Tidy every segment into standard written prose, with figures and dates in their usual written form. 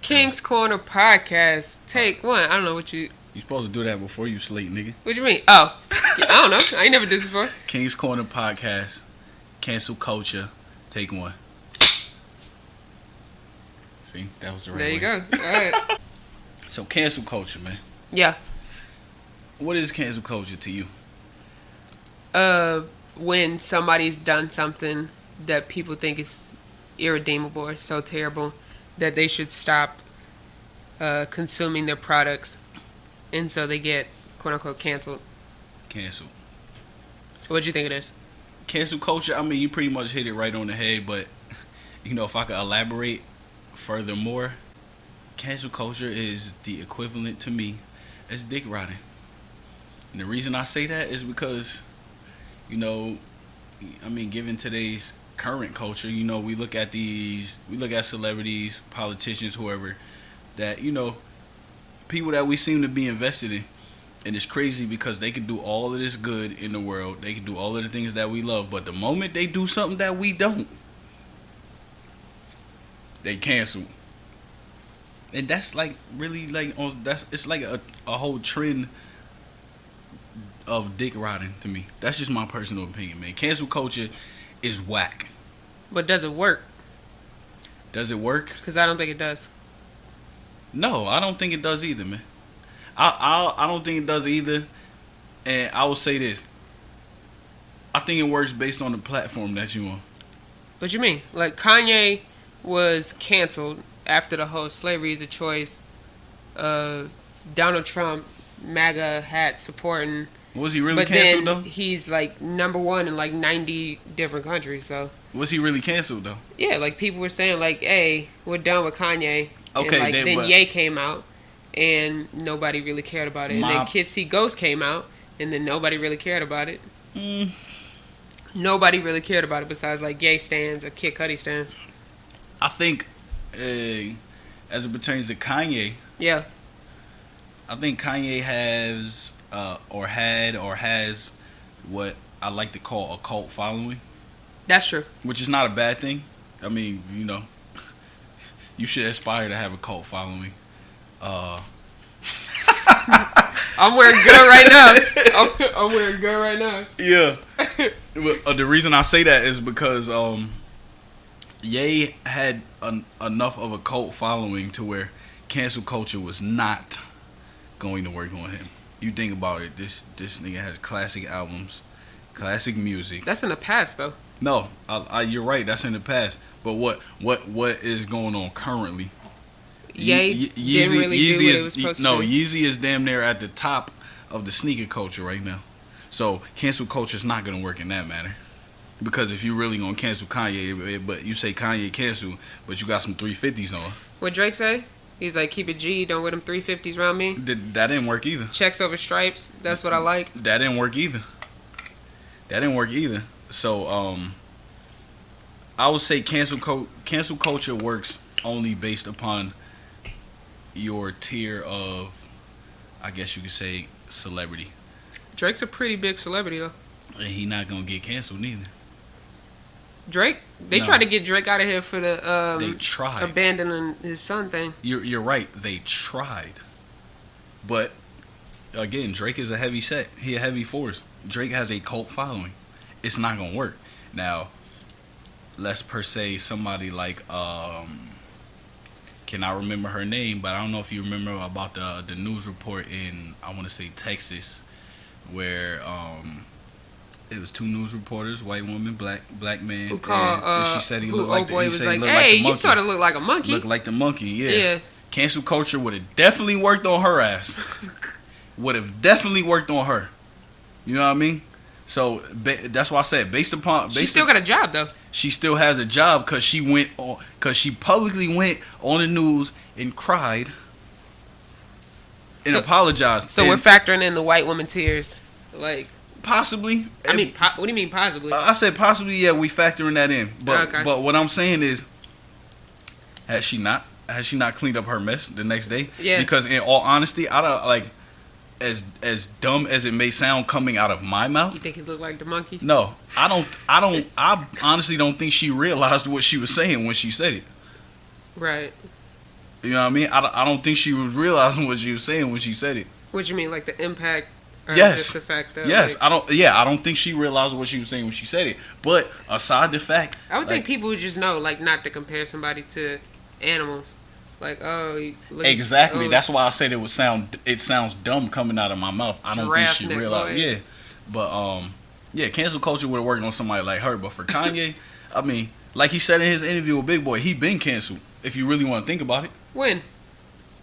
King's Corner podcast. Take one. I don't know what you. You supposed to do that before you sleep, nigga. What you mean? Oh, yeah, I don't know. I ain't never did this before. King's Corner podcast. Cancel culture. Take one. See, that was the right There you way. go. All right. So cancel culture, man. Yeah. What is cancel culture to you? When somebody's done something that people think is irredeemable or so terrible that they should stop consuming their products, and so they get quote unquote canceled. Cancel. What do you think it is? Cancel culture, I mean, you pretty much hit it right on the head, but, if I could elaborate furthermore, cancel culture is the equivalent to me as dick riding. And the reason I say that is because, given today's current culture, we look at celebrities, politicians, whoever, that, people that we seem to be invested in. And it's crazy because they can do all of this good in the world. They can do all of the things that we love. But the moment they do something that we don't, they cancel. And that's like really like it's like a whole trend of dick riding to me. That's just my personal opinion, man. Cancel culture is whack. But does it work? Does it work? Because I don't think it does. No, I don't think it does either, man. I don't think it does either. And I will say this. I think it works based on the platform that you on. What you mean? Like Kanye was canceled after the whole slavery is a choice. Donald Trump, MAGA hat supporting. Was he really canceled though? He's like number one in like 90 different countries. So was he really canceled though? Yeah, like people were saying like, "Hey, we're done with Kanye." Okay, and then Ye came out, and nobody really cared about it. And then Kids See Ghosts came out, and then nobody really cared about it. Nobody really cared about it besides like Ye stands or Kid Cudi stands. I think, as it pertains to Kanye, yeah, I think Kanye has has what I like to call a cult following. That's true. Which is not a bad thing. I mean, you should aspire to have a cult following. I'm wearing good right now. I'm wearing good right now. Yeah. The reason I say that is because Ye had enough of a cult following to where cancel culture was not going to work on him. You think about it, this nigga has classic albums, classic music. That's in the past, though. No, you're right. That's in the past. But what is going on currently? Ye didn't really do what it was supposed to do. No, Yeezy is damn near at the top of the sneaker culture right now. So cancel culture is not gonna work in that matter. Because if you really gonna cancel Kanye, but you say Kanye cancel, but you got some 350s on. What Drake say? He's like, keep it G, don't wear them 350s around me. That didn't work either. Checks over stripes, that's what I like. That didn't work either. So, I would say cancel culture works only based upon your tier of, I guess you could say, celebrity. Drake's a pretty big celebrity, though. And he not gonna get canceled neither. Drake? They tried to get Drake out of here for the they tried abandoning his son thing. You're right. They tried, but again, Drake is a heavy set. He a heavy force. Drake has a cult following. It's not gonna work. Now, let's per se somebody like can I remember her name? But I don't know if you remember about the news report in, I want to say, Texas, where it was two news reporters, white woman, black man. Who called? She said he looked like the, was like, "Hey, you sort of look like a monkey." Look like the monkey, yeah. Yeah. Cancel culture would have definitely worked on her ass. Would have definitely worked on her. You know what I mean? So that's why I said she still got a job though. She still has a job because she publicly went on the news and cried and apologized. So we're factoring in the white woman tears, like possibly. I mean, what do you mean possibly? I said possibly. Yeah, we factoring that in. But okay. But what I'm saying is, has she not cleaned up her mess the next day? Yeah. Because in all honesty, I don't like. As dumb as it may sound coming out of my mouth. You think he looked like the monkey? No, I honestly don't think she realized what she was saying when she said it. Right. You know what I mean? I don't think she was realizing what she was saying when she said it. What you mean, like the impact? Or Yes. Just the fact that. Yes, Like, I don't think she realized what she was saying when she said it. But aside the fact, I would think like, people would just know, like, not to compare somebody to animals. Like, oh, look, exactly. oh, That's why I said it sounds dumb coming out of my mouth. I don't think Giraffe she neck realized. boy. Yeah, but yeah, cancel culture would have worked on somebody like her. But for Kanye, I mean, like he said in his interview with Big Boy, he been canceled. If you really want to think about it. when?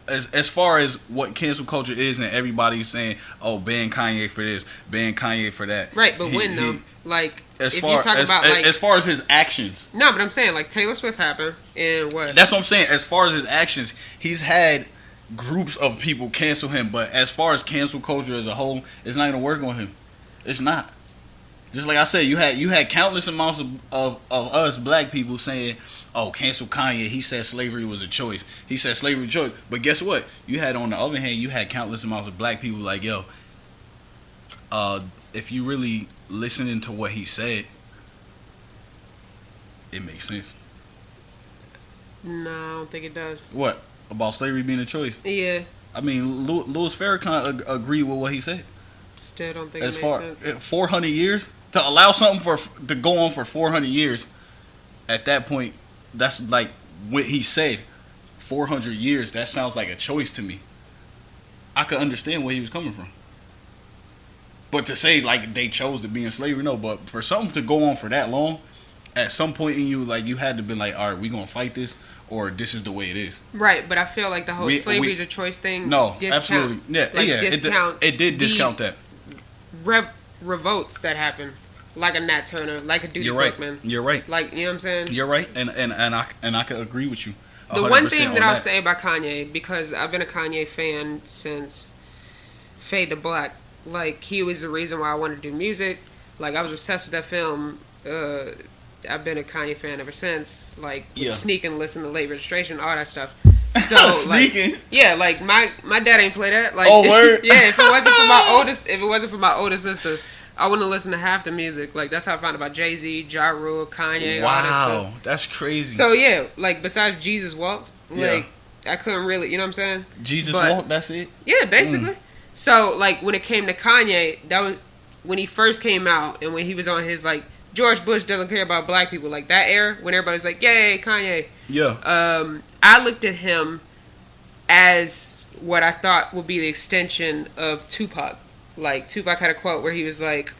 As far as what cancel culture is, and everybody's saying, "Oh, ban Kanye for this, ban Kanye for that." Right, but when though? Like, as if far you talk as, about like, as far as his actions, no, but I'm saying like Taylor Swift happened and what? that's what I'm saying. As far as his actions, he's had groups of people cancel him, but as far as cancel culture as a whole, it's not gonna work on him. It's not. Just like I said, you had countless amounts of us black people saying, "Oh, cancel Kanye. He said slavery was a choice. He said slavery was a choice." But guess what? You had, on the other hand, you had countless amounts of black people like, "Yo, if you really listening to what he said, it makes sense." No, I don't think it does. What about slavery being a choice? Yeah, I mean, Louis Farrakhan agreed with what he said. still don't think As it far makes sense. 400 years to allow something to go on for 400 years, at that point, that's like what he said. 400 years. That sounds like a choice to me. I could understand where he was coming from. But to say like they chose to be in slavery, no. But for something to go on for that long, at some point in you, like you had to be like, all right, we gonna fight this, or this is the way it is. Right, but I feel like the whole slavery is a choice thing. No, discount, absolutely, yeah, like, yeah. discounts It did discount that. Revolts that happen, like a Nat Turner, like a Dewey You're right. Brookman. You're right. Like, you know what I'm saying? You're right, and I could agree with you. The one 100% thing on that I'll say about Kanye, because I've been a Kanye fan since Fade to Black, like, he was the reason why I wanted to do music. Like, I was obsessed with that film. I've been a Kanye fan ever since. Like, Yeah. sneaking, listen to Late Registration, all that stuff. So, like, Sneaking. yeah, like my dad ain't play that. Like, Oh, word? yeah, if it wasn't for my older sister, I wouldn't listen to half the music. Like, that's how I found out about Jay-Z, Ja Rule, Kanye, all that stuff. Wow, that's crazy. So yeah, like besides Jesus Walks, like Yeah. I couldn't really, you know what I'm saying? Jesus but- walk. That's it. Yeah, basically. So like when it came to Kanye, that was when he first came out and when he was on his like George Bush doesn't care about black people, like that era when everybody's like, yay, Kanye. Yeah. I looked at him as what I thought would be the extension of Tupac. Like Tupac had a quote where he was like,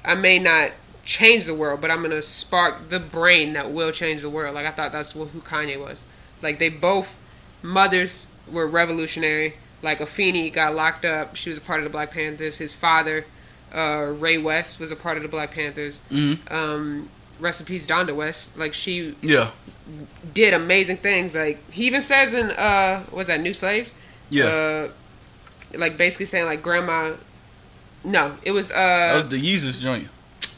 I may not change the world, but I'm gonna spark the brain that will change the world. Like I thought that's who Kanye was. Like they both mothers were revolutionary. Like Afeni got locked up. She was a part of the Black Panthers. His father, Ray West, was a part of the Black Panthers. Rest in peace, Donda West. Like she Yeah. did amazing things. Like he even says in what's that, New Slaves? Yeah. Like basically saying like grandma. No, it was That was the Yeezus joint.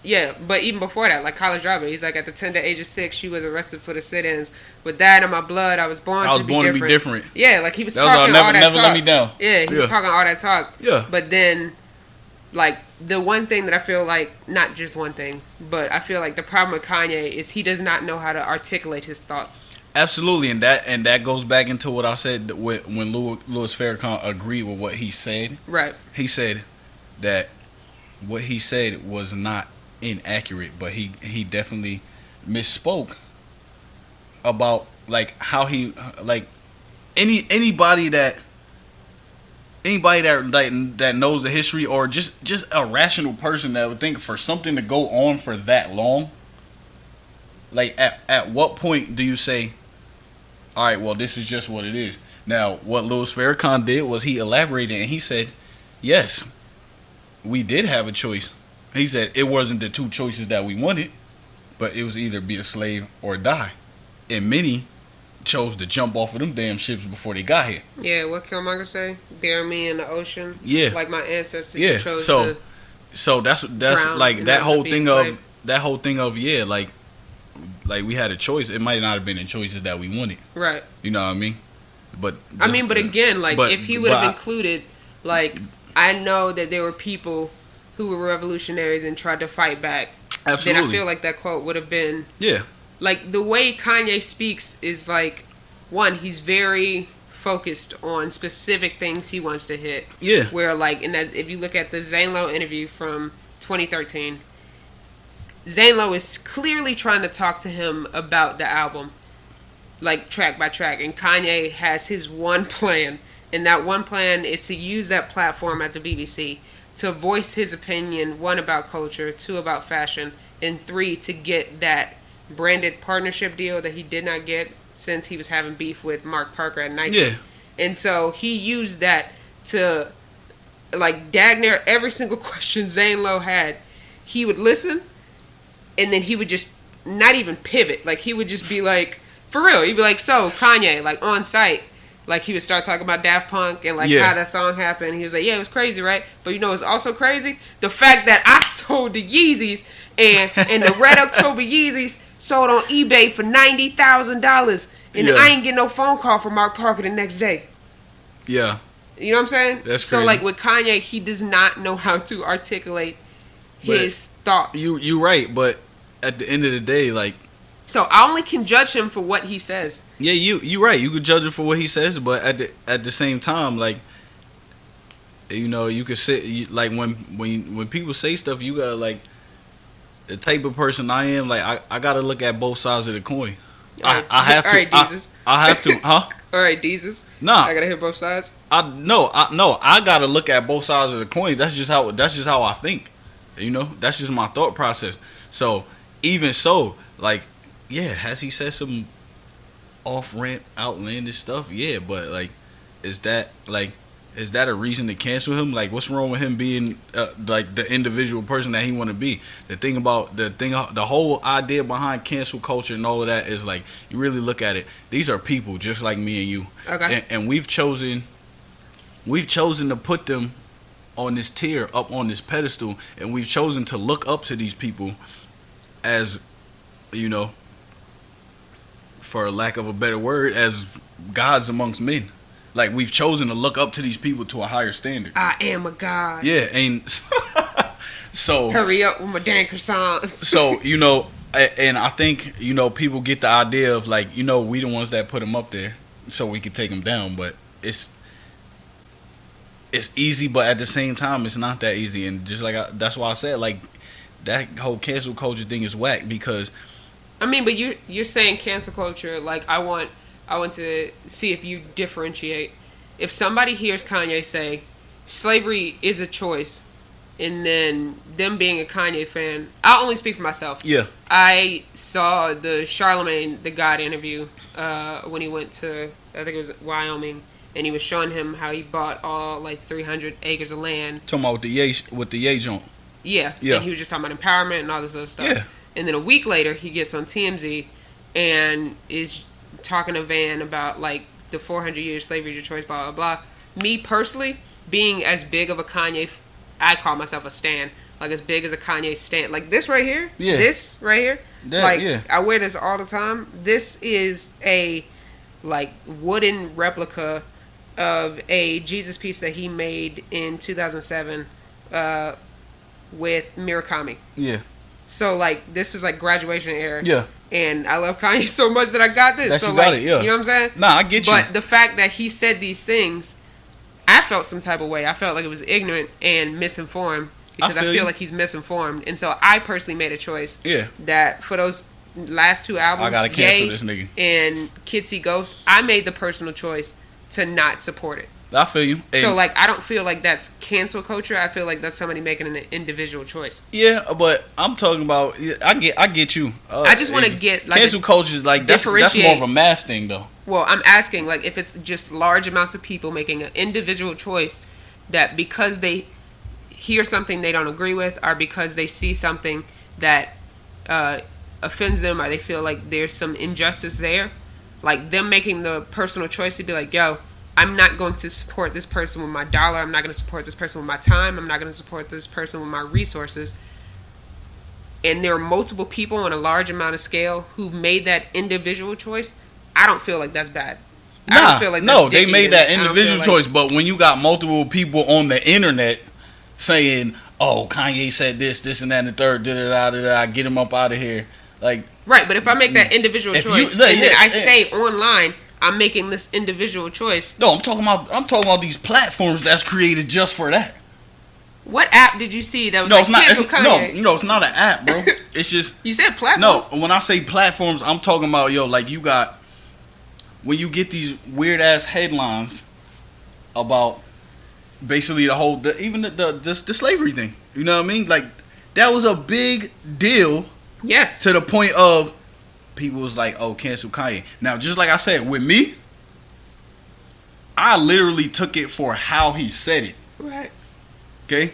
yeah, but even before that, like College Dropout, he's like at the tender age of 6, she was arrested for the sit-ins. With that in my blood, I was born to be different. Yeah, like he was That was all talking never, all that never talk. let me down. Yeah, he was talking all that talk. Yeah. But then, like the one thing that I feel like, not just one thing, but I feel like the problem with Kanye is he does not know how to articulate his thoughts. Absolutely, and that goes back into what I said when Louis Farrakhan agreed with what he said. Right. He said that what he said was not inaccurate, but he definitely misspoke about like how he like anybody that knows the history, or just a rational person that would think for something to go on for that long, like at what point do you say, all right, well, this is just what it is? Now, what Louis Farrakhan did was he elaborated and he said, yes, we did have a choice. He said it wasn't the two choices that we wanted, but it was either be a slave or die. And many chose to jump off of them damn ships before they got here. Yeah, what Killmonger say? Bury me in the ocean. Yeah. Like my ancestors Yeah. chose So to that's drown, like you that know, whole to be thing enslaved. of that whole thing of yeah, like we had a choice. It might not have been the choices that we wanted. Right. You know what I mean? But I mean, but again, like but- if he would have but- included, like I know that there were people who were revolutionaries and tried to fight back. Absolutely. Then I feel like that quote would have been Yeah. like the way Kanye speaks is like one, he's very focused on specific things he wants to hit. Yeah. Where like, and that if you look at the Zane Lowe interview from 2013, Zane Lowe is clearly trying to talk to him about the album, like track by track, and Kanye has his one plan, and that one plan is to use that platform at the BBC to voice his opinion, 1, about culture, 2, about fashion, and 3, to get that branded partnership deal that he did not get since he was having beef with Mark Parker at Nike. Yeah. And so he used that to, like, dag near every single question Zane Lowe had, he would listen, and then he would just not even pivot. Like, he would just be like, for real, he'd be like, so, Kanye, like, on site. Like, he would start talking about Daft Punk and, like, how that song happened. He was like, yeah, it was crazy, right? But you know what's also crazy? The fact that I sold the Yeezys and the Red October Yeezys sold on eBay for $90,000. And I ain't get no phone call from Mark Parker the next day. Yeah. You know what I'm saying? That's so, crazy. like, with Kanye, he does not know how to articulate his thoughts. You right, but at the end of the day, like... So I only can judge him for what he says. Yeah, you right. You could judge him for what he says, but at the same time, like, you know, you could sit like when people say stuff, you gotta, like, the type of person I am, like, I gotta look at both sides of the coin. I have to. All right, Jesus. I have to, huh? All right, Jesus. Nah, I gotta hear both sides. I gotta look at both sides of the coin. That's just how I think. You know, that's just my thought process. So even so, like, yeah, has he said some off-ramp, outlandish stuff? Yeah, but, like, is that a reason to cancel him? Like, what's wrong with him being like the individual person that he want to be? The whole idea behind cancel culture and all of that is, like, you really look at it. These are people just like me and you. Okay. And we've chosen to put them on this tier, up on this pedestal, and we've chosen to look up to these people as, you know, for lack of a better word, as gods amongst men. Like, we've chosen to look up to these people to a higher standard. I am a god. Yeah, and so... Hurry up with my damn croissants. So, you know, and I think, you know, people get the idea of, like, you know, we the ones that put them up there so we can take them down, but it's easy, but at the same time, it's not that easy. And just like, that's why I said, like, that whole cancel culture thing is whack, because... I mean, but you're saying cancel culture, like, I want to see if you differentiate. If somebody hears Kanye say slavery is a choice, and then them being a Kanye fan, I'll only speak for myself. Yeah. I saw the Charlemagne the God interview when he went to, I think it was Wyoming, and he was showing him how he bought all, like, 300 acres of land. Talking about with the Ye joint. Yeah. And he was just talking about empowerment and all this other stuff. Yeah. And then a week later, he gets on TMZ and is talking to Van about, like, the 400 years slavery is your choice, blah, blah, blah. Me, personally, being as big of a Kanye, I call myself a stan. Like, as big as a Kanye stan. Like, this right here. Yeah. This right here. That, like, yeah. I wear this all the time. This is a, like, wooden replica of a Jesus piece that he made in 2007 with Murakami. Yeah. So, like, this is, like, graduation era. Yeah. And I love Kanye so much that I got this. That so, you like, got it, yeah. You know what I'm saying? Nah, I get you. But the fact that he said these things, I felt some type of way. I felt like it was ignorant and misinformed because I feel like he's misinformed. And so I personally made a choice. Yeah. That for those last 2 albums, I gotta cancel Ye this nigga. and Kids See Ghosts, I made the personal choice to not support it. I feel you. And so, like, I don't feel like that's cancel culture. I feel like that's somebody making an individual choice. Yeah, but I'm talking about. I get you. I just want to get, like, cancel culture is like that's more of a mass thing, though. Well, I'm asking, like, if it's just large amounts of people making an individual choice that because they hear something they don't agree with, or because they see something that offends them, or they feel like there's some injustice there, like them making the personal choice to be like, yo, I'm not going to support this person with my dollar. I'm not going to support this person with my time. I'm not going to support this person with my resources. And there are multiple people on a large amount of scale who made that individual choice. I don't feel like that's bad. I don't feel like that's they made that dickheaded. individual choice. But when you got multiple people on the internet saying, "Oh, Kanye said this, and that, and the third, get him up out of here," like, right. But if I make that individual choice and then I say online, I'm making this individual choice. No, I'm talking about these platforms that's created just for that. What app did you see that was No, like it's not. cancel Kanye? No, it's not an app, bro. It's just You said no. platforms. When I say platforms, I'm talking about like you got when you get these weird ass headlines about basically even the slavery thing. You know what I mean? Like that was a big deal Yes. to the point of people was like, "Oh, cancel Kanye." Now, just like I said, with me, I literally took it for how he said it. Right. Okay,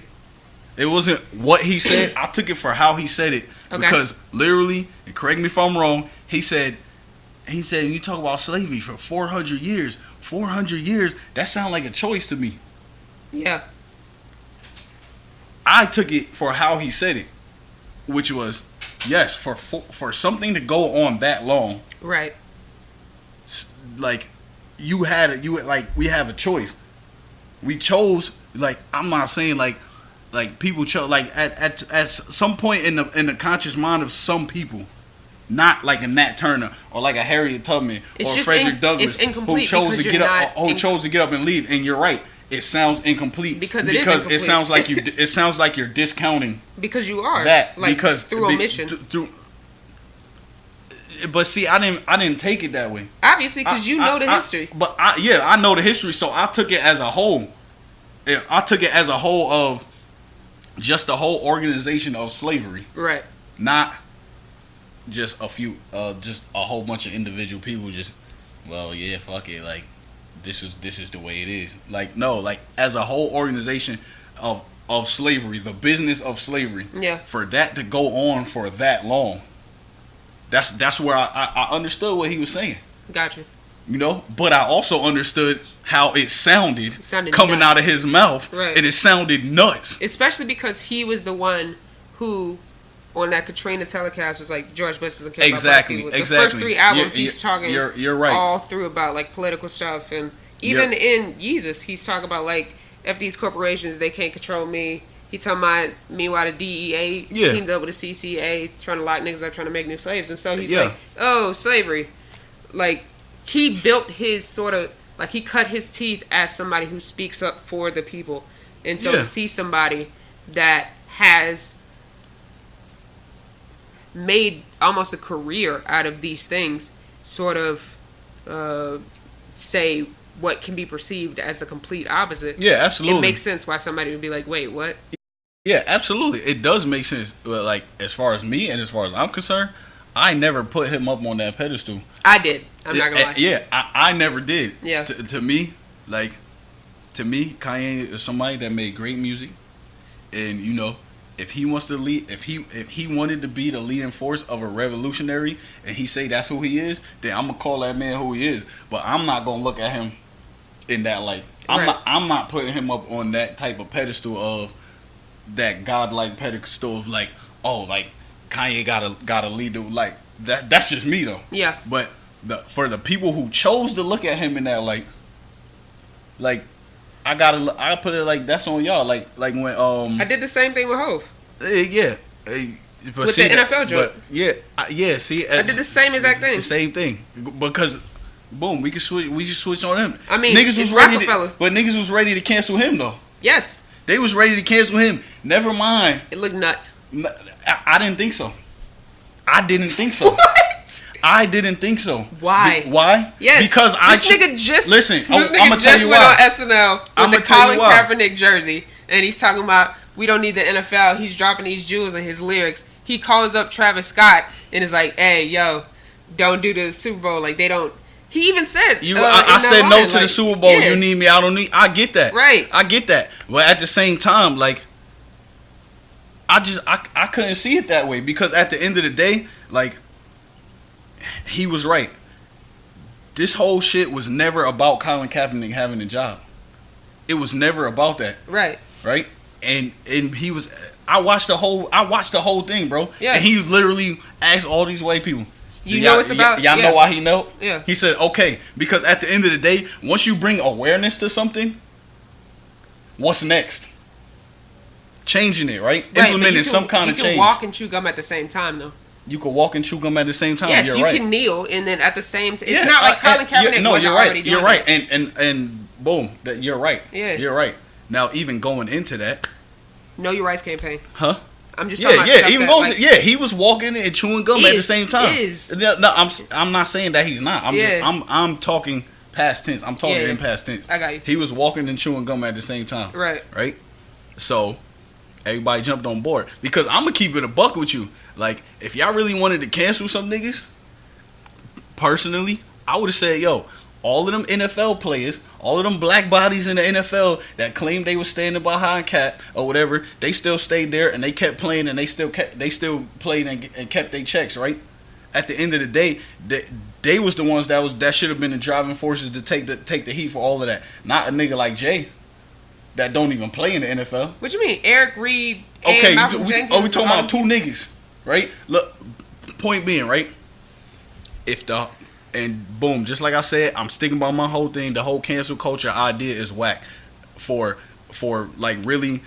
it wasn't what he said. I took it for how he said it because literally, and correct me if I'm wrong, he said, you talk about slavery for 400 years. 400 years, that sounds like a choice to me. Yeah. I took it for how he said it, which was, yes, for something to go on that long, Right. like we have a choice. We chose, like, I'm not saying like people chose, like at some point in the conscious mind of some people, not like a Nat Turner or like a Harriet Tubman or Frederick Douglass who chose to get up and leave. And you're right, it sounds incomplete because it is incomplete. It sounds like you're discounting because you are that like, because through omission. But see, I didn't take it that way. Obviously, because you know the history. I know the history, so I took it as a whole. I took it as a whole of just the whole organization of slavery, right? Not just just a whole bunch of individual people. Just fuck it, like this is the way it is. Like no, like as a whole organization of slavery, the business of slavery. Yeah. For that to go on for that long. That's where I understood what he was saying. Gotcha. You know, but I also understood how it sounded coming nuts. out of his mouth, right. And it sounded nuts. Especially because he was the one who, on that Katrina telecast, was like, George Bush doesn't care about black people. The first 3 albums, he's talking you're right. all through about like political stuff, and even in Yeezus, he's talking about like, if these corporations, they can't control me. He talking about, meanwhile, the DEA teamed up with the CCA, trying to lock niggas up, trying to make new slaves. And so he's like, oh, slavery. Like, he built his sort of, like, he cut his teeth as somebody who speaks up for the people. And so to see somebody that has made almost a career out of these things sort of say what can be perceived as the complete opposite. Yeah, absolutely. It makes sense why somebody would be like, wait, what? Yeah, absolutely. It does make sense. But like, as far as me and as far as I'm concerned, I never put him up on that pedestal. I did. I'm not gonna lie. Yeah, I never did. Yeah. To me, Kanye is somebody that made great music, and you know, if he wants to lead, if he wanted to be the leading force of a revolutionary, and he say that's who he is, then I'm gonna call that man who he is. But I'm not gonna look at him in that light. I'm not putting him up on that type of pedestal of that godlike pedestal of like, oh, like Kanye gotta lead the, like that's just me though. Yeah. But for the people who chose to look at him in that light, like I put it like that's on y'all. Like when I did the same thing with Hov. Yeah. But with the NFL joke. Yeah. See, I did the same exact thing. The same thing because. Boom, we just switch on him. I mean, niggas was ready but niggas was ready to cancel him though. Yes. They was ready to cancel him. Never mind. It looked nuts. I didn't think so. I didn't think so. What? I didn't think so. Why? Why? Yes. Because this nigga just listen. This I'm nigga gonna tell just you went why. on SNL with the Colin Kaepernick jersey, and he's talking about we don't need the NFL. He's dropping these jewels in his lyrics. He calls up Travis Scott and is like, "Hey, yo, don't do the Super Bowl. Like they don't." He even said, I said no to the Super Bowl. Yeah. You need me. I don't need. I get that. Right. I get that. But at the same time, like, I couldn't see it that way because at the end of the day, like, he was right. This whole shit was never about Colin Kaepernick having a job. It was never about that. Right. Right. And he was. I watched the whole thing, bro. Yeah. And he literally asked all these white people. You know it's about. Y'all know why he know? Yeah. He said, okay, because at the end of the day, once you bring awareness to something, what's next? Changing it, right? Implementing some kind of change. You can walk and chew gum at the same time, though. You could walk and chew gum at the same time. Yes, you're you right. can kneel and then at the same time. It's not like Colin Kaepernick no, wasn't you're right. already doing You're right. that. And boom, you're right. Yeah. You're right. Now, even going into that, Know Your Rights campaign. huh? I'm just talking about stuff even that, going, like, he was walking and chewing gum at the same time. No, I'm not saying that he's not. I'm talking past tense. I'm talking in past tense. I got you. He was walking and chewing gum at the same time. Right. Right. So everybody jumped on board because I'm gonna keep it a buck with you. Like, if y'all really wanted to cancel some niggas, personally, I would have said, yo, all of them NFL players, all of them black bodies in the NFL that claimed they was standing behind Cap or whatever, they still stayed there and they kept playing and they still played and kept their checks, right? At the end of the day, they was the ones that should have been the driving forces to take the heat for all of that. Not a nigga like Jay that don't even play in the NFL. What you mean, Eric Reed? And Okay, Malcolm Jenkins we talking about two niggas, right? Look, point being, right? And boom, just like I said, I'm sticking by my whole thing. The whole cancel culture idea is whack for like really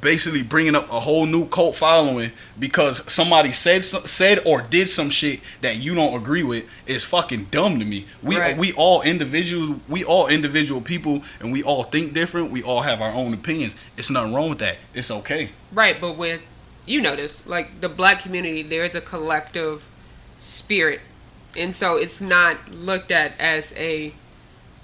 basically bringing up a whole new cult following because somebody said or did some shit that you don't agree with is fucking dumb to me. We all individuals, we all individual people, and we all think different. We all have our own opinions. It's nothing wrong with that. It's okay. Right, but with, you know this, like the black community, there's a collective spirit. And so it's not looked at as a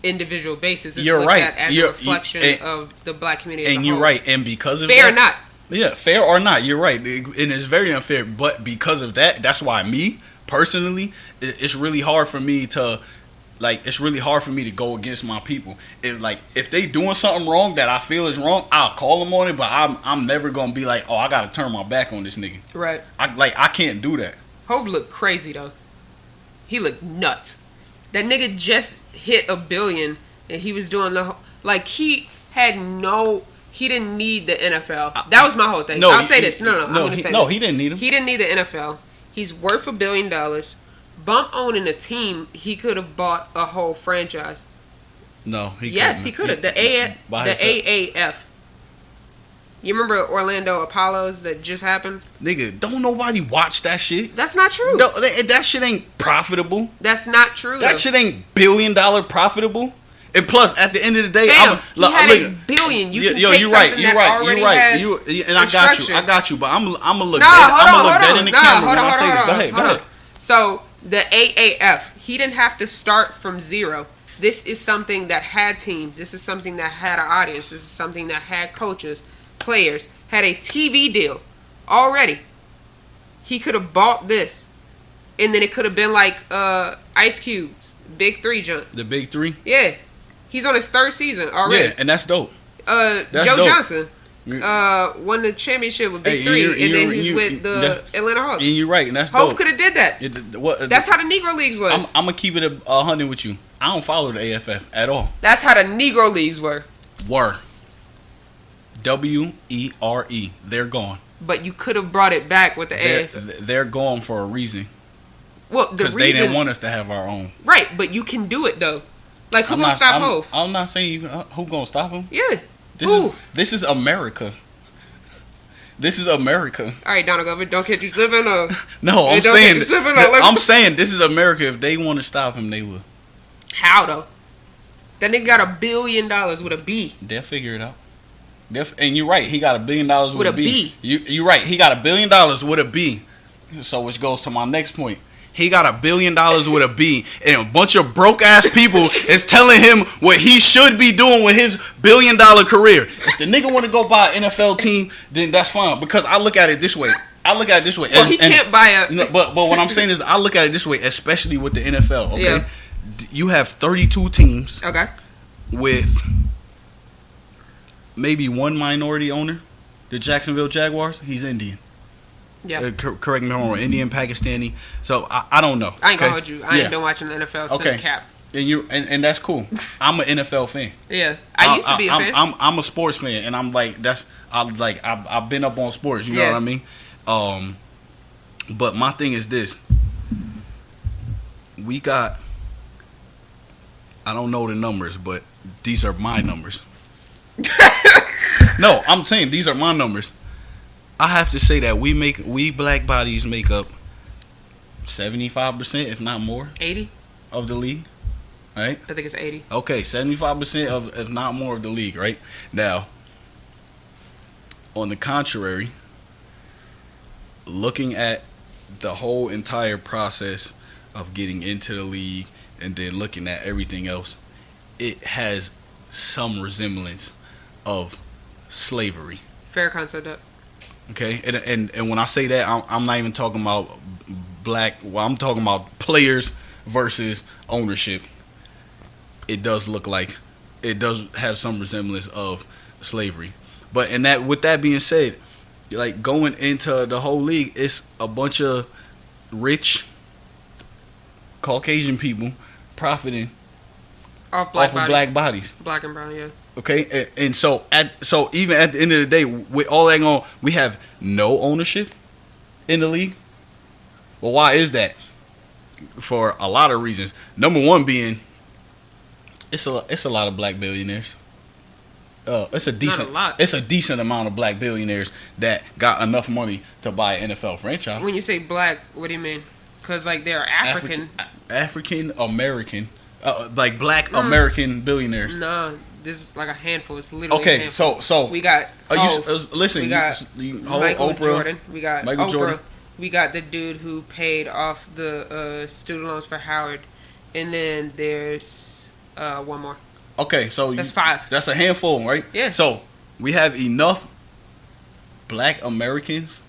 individual basis. It's you're looked right. at as a reflection of the black community as a and you're whole. right. And because of fair that, or not. Yeah, fair or not, you're right. And it's very unfair. But because of that, that's why me, personally, it's really hard for me to go against my people. If they doing something wrong that I feel is wrong, I'll call them on it. But I'm never gonna be like, oh, I gotta turn my back on this nigga. Right. I can't do that. Hov looked crazy though. He looked nuts. That nigga just hit $1 billion and he was doing he didn't need the NFL. That was my whole thing. I'll say this. I'm gonna say this. He didn't need him. He didn't need the NFL. He's worth $1 billion. Bump owning a team, he could have bought a whole franchise. No, he could have. The AAF. You remember Orlando Apollos that just happened? Nigga, don't nobody watch that shit. That's not true. No, that shit ain't profitable. That's not true. That shit ain't $1 billion profitable. And plus, at the end of the day, he had $1 billion. You can take something that already has and I got you. But I'm gonna look. I'm gonna look dead in the camera when I say this. Go ahead. So the AAF, he didn't have to start from zero. This is something that had teams. This is something that had an audience. This is something that had coaches, players, had a TV deal already. He could have bought this, and then it could have been like Ice Cube's Big 3 jump. The Big 3? Yeah. He's on his 3rd season already. Yeah, and that's dope. Joe Johnson won the championship with Big 3, and then he's with the Atlanta Hawks. And you're right, and that's dope. Hov could have did that. That's how the Negro Leagues was. I'm going to keep it 100 with you. I don't follow the AFF at all. That's how the Negro Leagues were. WERE. They're gone. But you could have brought it back with the AFF. They're gone for a reason. Well, the reason... Because they didn't want us to have our own. Right, but you can do it, though. Like, who gonna stop Hov? I'm not saying who gonna stop him. Yeah. This is America. This is America. All right, Donald Glover, don't catch you slipping. No, I'm saying this is America. If they want to stop him, they will. How though? That nigga got $1 billion with a B. They'll figure it out. And you're right. He got $1 billion with a B. B. You're right. He got $1 billion with a B. So which goes to my next point. He got $1 billion with a B, and a bunch of broke ass people is telling him what he should be doing with his $1 billion career. If the nigga want to go buy an NFL team, then that's fine. Because I look at it this way. Well, he can't buy a. No, but what I'm saying is, I look at it this way, especially with the NFL. Okay, yeah. You have 32 teams. Okay. With maybe one minority owner, the Jacksonville Jaguars. He's Indian. Yeah. Correct me if I'm wrong. Indian, Pakistani. So I don't know. I ain't gonna hold you. I ain't been watching the NFL since Cap. And that's cool. I'm an NFL fan. Yeah, I used to be a fan. I'm a sports fan, and I'm like I've been up on sports. You know what I mean? But my thing is this: we got. I don't know the numbers, but these are my numbers. No, I'm saying these are my numbers. I have to say that we black bodies make up 75%, if not more, 80. of the league, right? I think it's 80. Okay, 75% of, if not more, of the league, right? Now, on the contrary, looking at the whole entire process of getting into the league and then looking at everything else, it has some resemblance of slavery. Fair concept. Okay, and when I say that, I'm not even talking about black. Well, I'm talking about players versus ownership. It does look like it does have some resemblance of slavery. But with that being said, like going into the whole league, it's a bunch of rich Caucasian people profiting Off black off body. of black bodies. Black and brown, yeah. Okay, and so even at the end of the day, with all that going, we have no ownership in the league. Well, why is that? For a lot of reasons. Number one being, it's a lot of black billionaires. It's a decent lot. It's a decent amount of black billionaires that got enough money to buy an NFL franchise. When you say black, what do you mean? Because like they're African. African American, like black American billionaires. No, this is like a handful. It's literally a Okay, handful. so we got. Listen, we got Michael Oprah, Jordan. We got Michael Oprah. Jordan. We got the dude who paid off the student loans for Howard, and then there's one more. Okay, so That's 5. That's a handful, right? Yeah. So we have enough black Americans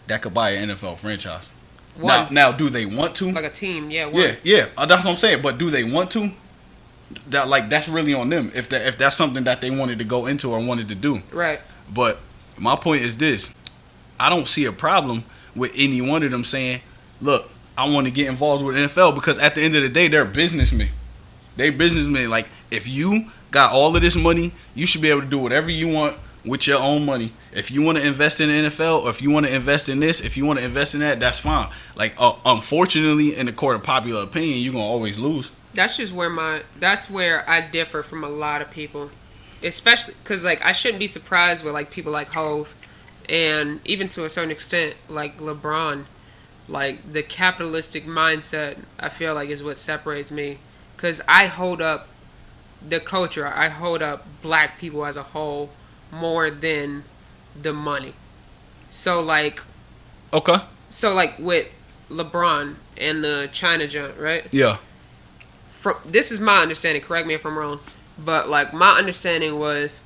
that could buy an NFL franchise. One. Now, do they want to? Like a team, yeah. One. Yeah. That's what I'm saying. But do they want to? That's really on them. If that's something that they wanted to go into or wanted to do. Right. But my point is this: I don't see a problem with any one of them saying, "Look, I want to get involved with the NFL," because at the end of the day, they're businessmen. They businessmen. Like, if you got all of this money, you should be able to do whatever you want with your own money. If you want to invest in the NFL, or if you want to invest in this, if you want to invest in that, that's fine. Like, unfortunately, in the court of popular opinion, you're gonna always lose. That's just that's where I differ from a lot of people, especially because like I shouldn't be surprised with like people like Hove, and even to a certain extent like LeBron, like the capitalistic mindset. I feel like is what separates me, because I hold up the culture. I hold up black people as a whole more than the money. So like, Okay. so like with LeBron and the China joint, right? Yeah. This is my understanding, correct me if I'm wrong, but like my understanding was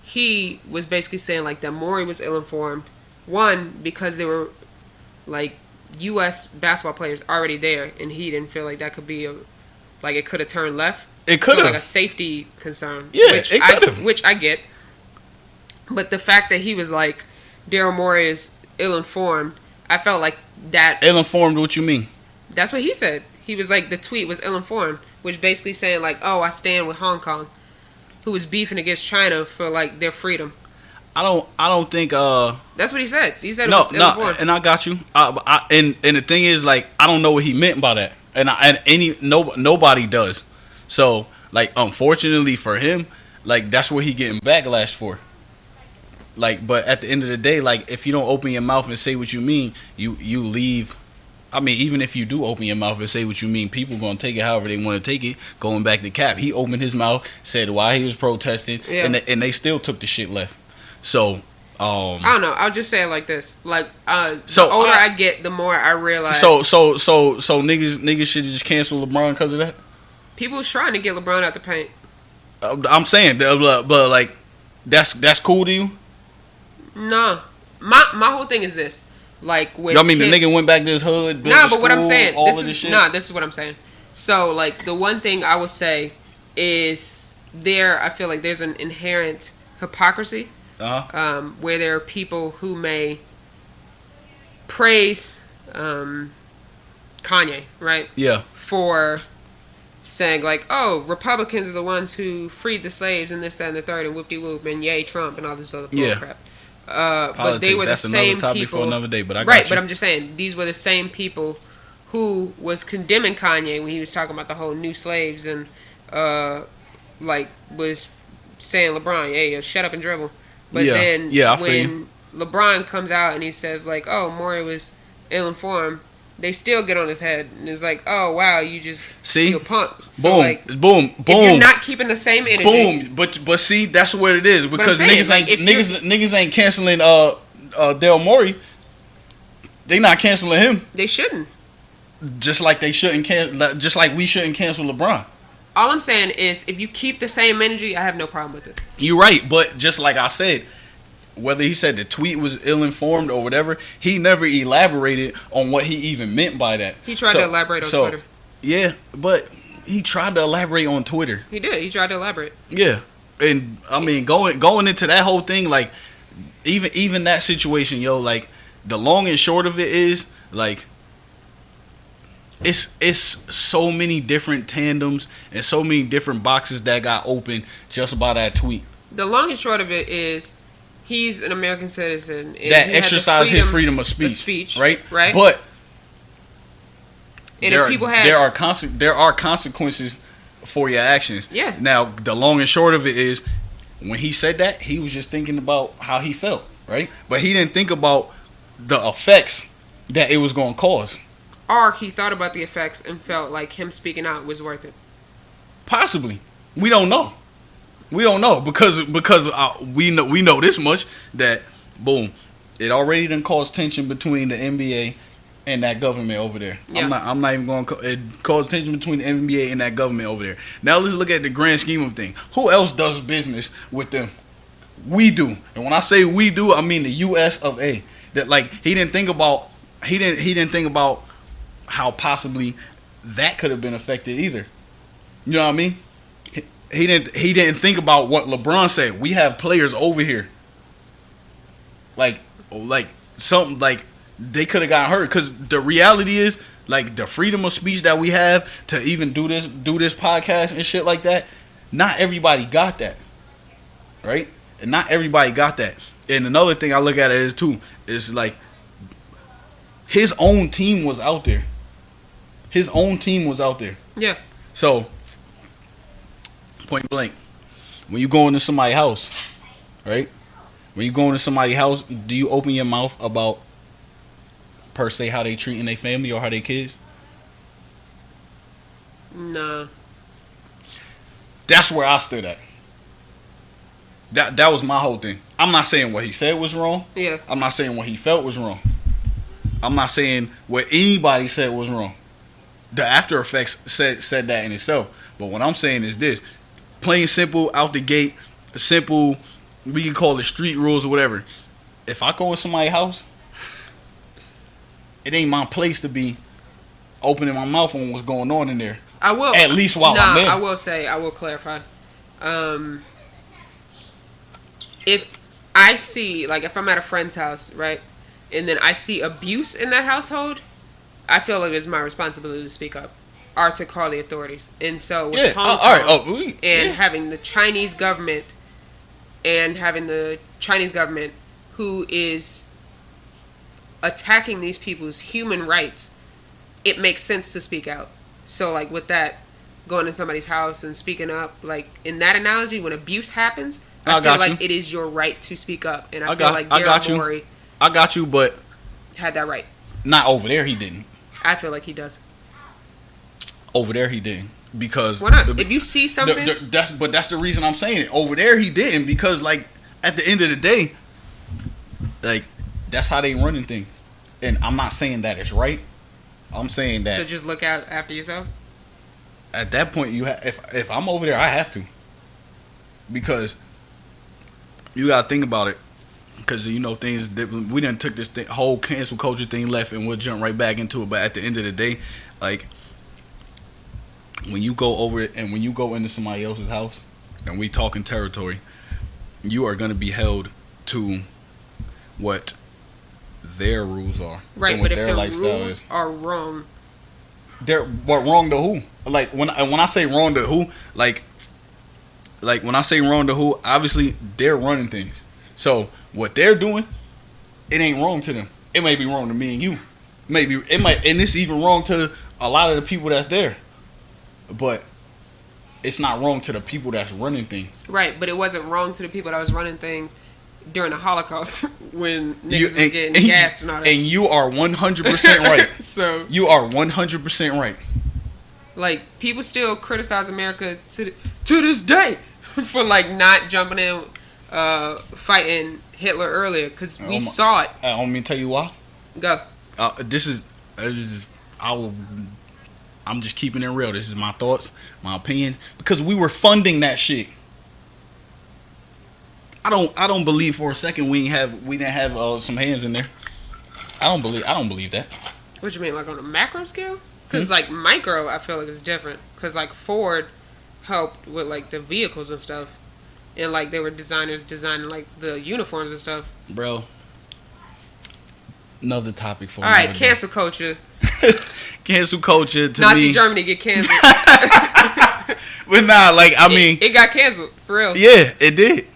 he was basically saying like that Morey was ill-informed, one, because they were like U.S. basketball players already there, and he didn't feel like that could be like it could have turned left. It could have. So like a safety concern. Yeah, it could have. Which I get. But the fact that he was like, Daryl Morey is ill-informed, I felt like that. Ill-informed, what you mean? That's what he said. He was like, the tweet was ill-informed, which basically saying like, oh, I stand with Hong Kong, who was beefing against China for like their freedom. I don't think. That's what he said. He said No, it was ill-informed. and I got you. And the thing is, like, I don't know what he meant by that, and nobody does. So, like, unfortunately for him, like, that's what he getting backlash for. Like, but at the end of the day, like, if you don't open your mouth and say what you mean, you leave. I mean, even if you do open your mouth and say what you mean, people gonna take it however they want to take it. Going back to Cap, he opened his mouth, said why he was protesting, Yeah. and they still took the shit left. So, I don't know. I'll just say it like this: like, So the older I get, the more I realize. So niggas should just cancel LeBron because of that. People was trying to get LeBron out the paint. I'm saying, but like, that's cool to you. No, my whole thing is this: like, with I mean, the nigga went back to his hood. Built Nah, a but what I'm school, saying, all this of is shit. this is what I'm saying. So, like, the one thing I would say is I feel like there's an inherent hypocrisy. Where there are people who may praise Kanye, right? Yeah. For saying like, oh, Republicans are the ones who freed the slaves and this, that, and the third, and whoop-de-whoop, and yay, Trump, and all this other bull crap. But they were the That's same another topic people. for another day, but I got right, you. but I'm just saying, these were the same people who was condemning Kanye when he was talking about the whole new slaves and like was saying LeBron, hey, shut up and dribble. But then I feel when you. LeBron comes out and he says like, oh, Morey was ill-informed, they still get on his head, and it's like, oh wow, you just See? you're a punk. So Boom, like, boom, if boom. you're not keeping the same energy, Boom, but see, that's what it is because saying, niggas like, ain't if niggas ain't canceling Del Morey. They not canceling him, they shouldn't. just like they shouldn't just like we shouldn't cancel LeBron. All I'm saying is, if you keep the same energy, I have no problem with it. You're right, but just like I said, whether he said the tweet was ill-informed or whatever, he never elaborated on what he even meant by that. He tried to elaborate on Twitter. Yeah, but he tried to elaborate on Twitter. He did. He tried to elaborate. Yeah, and I mean going into that whole thing, like even that situation, yo, like the long and short of it is like it's so many different tandems and so many different boxes that got opened just by that tweet. The long and short of it is, he's an American citizen and That he had the exercise his freedom of speech, right? Right. But and there, if people had, there are consequences for your actions. Yeah. Now the long and short of it is, when he said that, he was just thinking about how he felt, right? But he didn't think about the effects that it was going to cause. or he thought about the effects and felt like him speaking out was worth it. Possibly, we don't know. We don't know because we know this much, that boom, it already done caused tension between the NBA and that government over there. Yeah. I'm not even going to. It caused tension between the NBA and that government over there. Now let's look at the grand scheme of things. Who else does business with them? We do, and when I say we do, I mean the U.S. of A. That like he didn't think about how possibly that could have been affected either. You know what I mean? He didn't think about what LeBron said. We have players over here. Like something like they could have gotten hurt, because the reality is, like, the freedom of speech that we have to even do this podcast and shit like that, not everybody got that. Right? And not everybody got that. And another thing I look at it is too, is like his own team was out there. His own team was out there. Yeah. So, point blank, when you go into somebody's house, right? When you go into somebody's house, do you open your mouth about, per se, how they treating their family or how they kids? Nah. That's where I stood at. That was my whole thing. I'm not saying what he said was wrong. Yeah. I'm not saying what he felt was wrong. I'm not saying what anybody said was wrong. The after effects said that in itself. But what I'm saying is this: plain simple, out the gate, simple. We can call it street rules or whatever. If I go in somebody's house, it ain't my place to be opening my mouth on what's going on in there. I will. At least while I'm there. I will clarify. If I see, like, if I'm at a friend's house, right, and then I see abuse in that household, I feel like it's my responsibility to speak up or to call the authorities. And so with Hong Kong having the Chinese government who is attacking these people's human rights, it makes sense to speak out. So, like, with that, going to somebody's house and speaking up, like, in that analogy, when abuse happens, I feel like it is your right to speak up. And I feel like Daryl Morey I got you, but had that right. Not over there, he didn't. I feel like he does. Over there, he didn't. Because why not? If you see something, that's the reason I'm saying it. Over there, he didn't, because, like, at the end of the day, like, that's how they running things. And I'm not saying that it's right. I'm saying that. So just look out after yourself. At that point, if I'm over there, I have to, because you gotta think about it. Because, you know, things that we done took this whole cancel culture thing left, and we'll jump right back into it. But at the end of the day, like, when you go over it and when you go into somebody else's house and we talking territory, you are going to be held to what their rules are. Right, but if the rules are wrong, what wrong to who? Like, when I say wrong to who, like when I say wrong to who, obviously they're running things. So what they're doing, it ain't wrong to them. It may be wrong to me and you. Maybe it might, and it's even wrong to a lot of the people that's there. But it's not wrong to the people that's running things. Right, but it wasn't wrong to the people that was running things during the Holocaust when niggas You- was getting gassed and all that. And you are 100% right. So, You are 100% right. like, people still criticize America to this day for, like, not jumping in, fighting Hitler earlier, because we saw it. I don't mean to tell you why. Go. This is I'm just keeping it real. This is my thoughts, my opinions, because we were funding that shit. I don't believe for a second we didn't have some hands in there. I don't believe that. What you mean, like on a macro scale? Because like micro, I feel like it's different. Because like Ford helped with like the vehicles and stuff, and like they were designers designing like the uniforms and stuff. Bro, another topic for All right, another day. cancel culture. Cancel culture to Nazi me. Germany get canceled. But nah, like I mean, it got canceled for real. yeah, it did.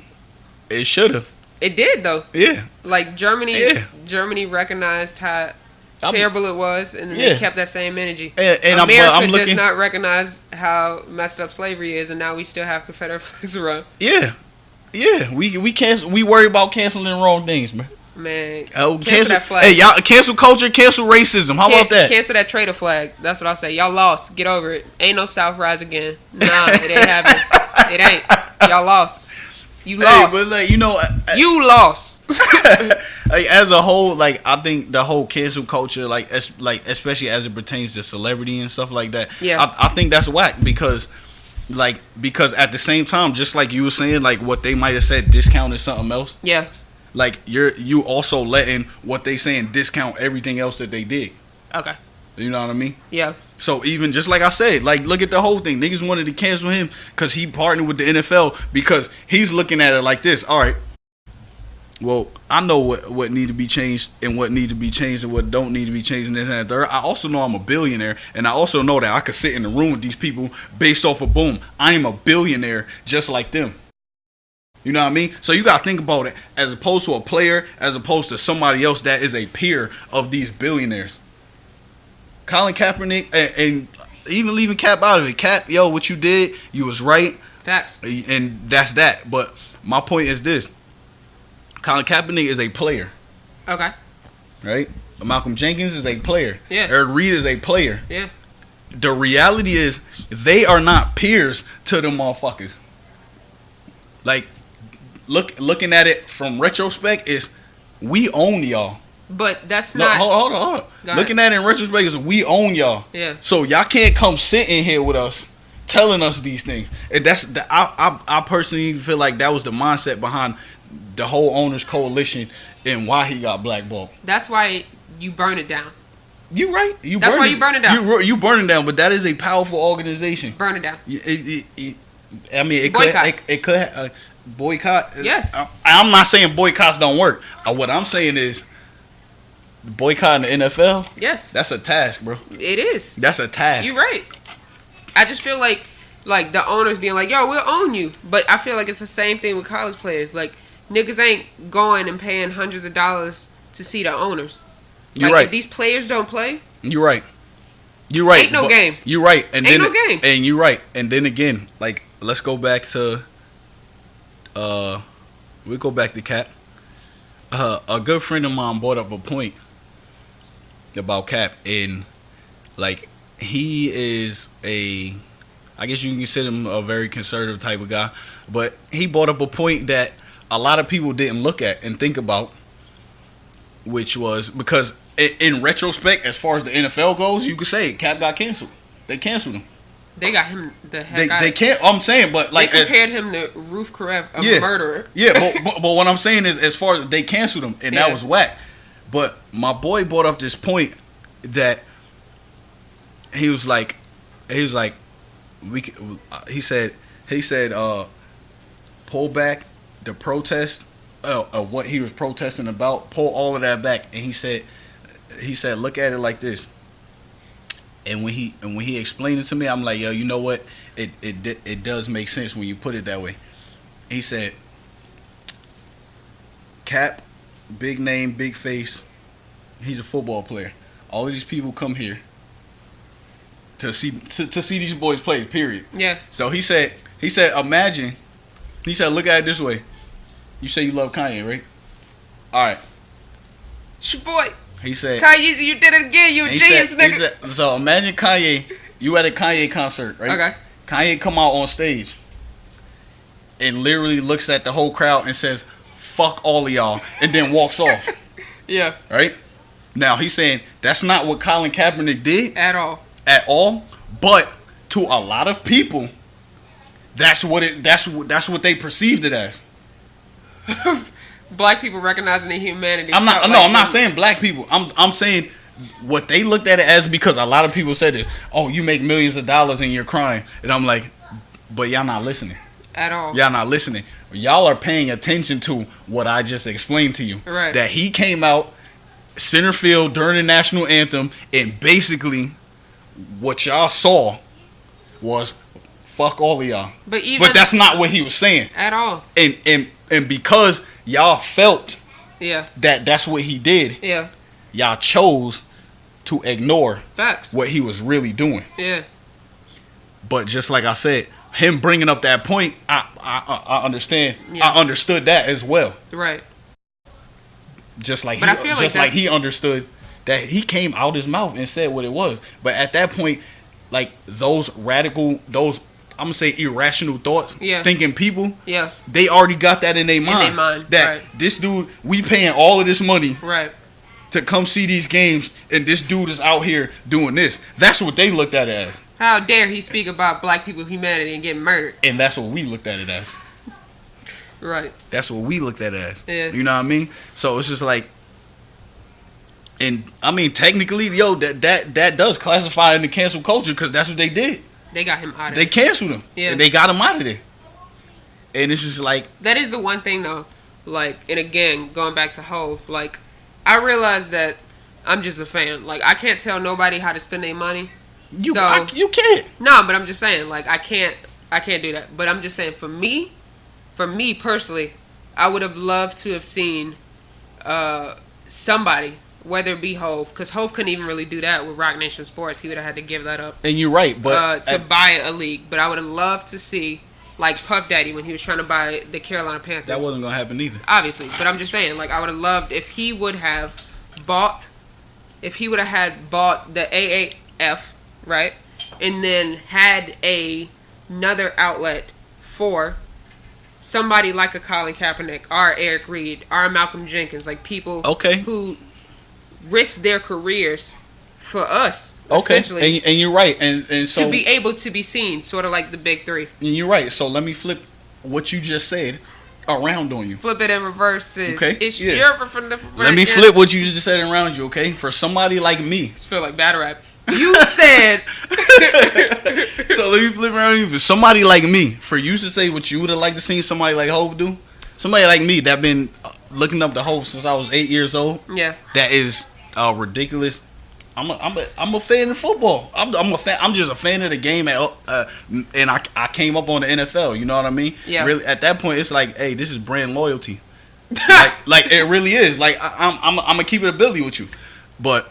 It should have. It did though. Yeah. Like Germany, Yeah. Germany recognized how I'm- terrible it was, and then Yeah. they kept that same energy. And America I'm does looking. not recognize how messed up slavery is, and now we still have Confederate flags around. Yeah. Yeah. We cancel. We worry about canceling the wrong things, man. Man, Oh, cancel that flag. Hey, y'all, cancel culture, cancel racism. How about that? Cancel that traitor flag. That's what I say. Y'all lost. Get over it. Ain't no South rise again. Nah, it ain't happening. It ain't. Y'all lost. You lost. Hey, but like, you know, You lost. like as a whole, like I think the whole cancel culture, like especially as it pertains to celebrity and stuff like that. Yeah. I think that's whack because at the same time, just like you were saying, like what they might have said discounted something else. Yeah. Like you also letting what they saying discount everything else that they did. Okay. You know what I mean? Yeah. So even just like I said, like look at the whole thing. Niggas wanted to cancel him because he partnered with the NFL because he's looking at it like this. All right. Well, I know what need to be changed and what need to be changed and what don't need to be changed and this and that. Third. I also know I'm a billionaire and I also know that I could sit in the room with these people based off of boom. I am a billionaire just like them. You know what I mean? So you gotta think about it as opposed to a player, as opposed to somebody else that is a peer of these billionaires. Colin Kaepernick and even leaving Cap out of it. Cap, yo, what you did, you was right, Facts. and that's that. But my point is this: Colin Kaepernick is a player, Okay. right? Malcolm Jenkins is a player. Yeah. Eric Reed is a player. Yeah. The reality is they are not peers to them motherfuckers. Like, looking at it from retrospect is we own y'all. But that's No, not. hold on. Go ahead. Looking at it in retrospect is we own y'all. Yeah. So y'all can't come sit in here with us telling us these things. And that's I personally feel like that was the mindset behind the whole owners coalition and why he got blackballed. That's why you burn it down. You right. That's why you burn it down. You burn it down, but that is a powerful organization. Burn it down. I mean, it Boycott. could boycott. Yes. I'm not saying boycotts don't work. What I'm saying is boycotting the NFL. Yes. That's a task, bro. It is. That's a task. You're right. I just feel like the owners being like, yo, we'll own you. But I feel like it's the same thing with college players. Like, niggas ain't going and paying hundreds of dollars to see the owners. You're Like, right. if these players don't play, You're right. You're right. Ain't no but- game. You're right. And Ain't then no game. And you're right. And then again, like let's go back to we go back to Cap. A good friend of mine brought up a point about Cap, and like he is I guess you can consider him a very conservative type of guy, but he brought up a point that a lot of people didn't look at and think about, which was because in retrospect, as far as the NFL goes, you could say Cap got canceled. They canceled him. they got him the heck out. They can't. I'm saying, but like they compared him to Ruth Karev, a yeah, murderer. Yeah, but what I'm saying is, as far as they canceled him, and that Yeah. was whack. But my boy brought up this point that he was like, he said, pull back the protest of what he was protesting about, pull all of that back, and he said, look at it like this. And when he explained it to me, I'm like, yo, you know what? It does make sense when you put it that way. He said, Cap, big name, big face. He's a football player. All of these people come here to see these boys play. Period. Yeah. So he said, imagine. He said, look at it this way. You say you love Kanye, right? All right. It's your boy. He said. Kanye, you did it again. You a genius, nigga. So imagine Kanye. You at a Kanye concert, right? Okay. Kanye come out on stage and literally looks at the whole crowd and says, "Fuck all of y'all," and then walks off. Yeah. Right? Now he's saying that's not what Colin Kaepernick did At all. But to a lot of people, that's what they perceived it as. Black people recognizing their humanity. I'm not saying black people. I'm saying what they looked at it as, because a lot of people said this. Oh, you make millions of dollars and you're crying, and I'm like, but y'all not listening. At all. Y'all not listening. Y'all are paying attention to what I just explained to you. Right. That he came out center field during the national anthem, and basically what y'all saw was fuck all of y'all. But that's not what he was saying. At all. And because y'all felt Yeah. that's what he did, Yeah. y'all chose to ignore Facts. what he was really doing. Yeah. But just like I said, him bringing up that point, I understand. Yeah. I understood that as well. Right. Just like But I feel like he understood that he came out his mouth and said what it was. But at that point, like those I'm gonna say irrational thoughts, Yeah. thinking people, Yeah. they already got that in their mind. That right. this dude, we paying all of this money Right. to come see these games, and this dude is out here doing this. That's what they looked at it as. How dare he speak about black people's humanity and getting murdered? And that's what we looked at it as. Right. That's what we looked at it as. Yeah. You know what I mean? So it's just like, and I mean, technically, that does classify into cancel culture, because that's what they did. They got him out of They it. canceled him. Yeah. And they got him out of there. And it's just like, That is the one thing though. Like, and again, going back to Hov, like, I realize that I'm just a fan. Like, I can't tell nobody how to spend their money. you can't. No, but I'm just saying, like, I can't do that. But I'm just saying, for me personally, I would have loved to have seen somebody, whether it be Hov, because Hov couldn't even really do that with Rock Nation Sports. He would have had to give that up. And you're right, but to buy a league. But I would have loved to see, like, Puff Daddy when he was trying to buy the Carolina Panthers. that wasn't gonna happen either. Obviously, but I'm just saying, like, I would have loved if he would have bought the AAF, right, and then had another outlet for somebody like a Colin Kaepernick, or Eric Reed, or Malcolm Jenkins, like people who risk their careers for us, essentially. And you're right, and so to be able to be seen, sort of like the big three. And you're right. So let me flip what you just said around on you. Flip it in reverse. Okay. Let me flip what you just said around you. Okay, for somebody like me. I feel like battle rap. You said. So let me flip around you. For somebody like me, for you to say what you would have liked to see somebody like Hov do. Somebody like me that been looking up to Hov since I was 8 years old. Yeah. That is ridiculous. I'm a fan of football. I'm a fan. I'm just a fan of the game, and I came up on the NFL. You know what I mean? Yeah. Really, at that point, it's like, hey, this is brand loyalty. like it really is. Like I'm gonna keep it a Billy with you, but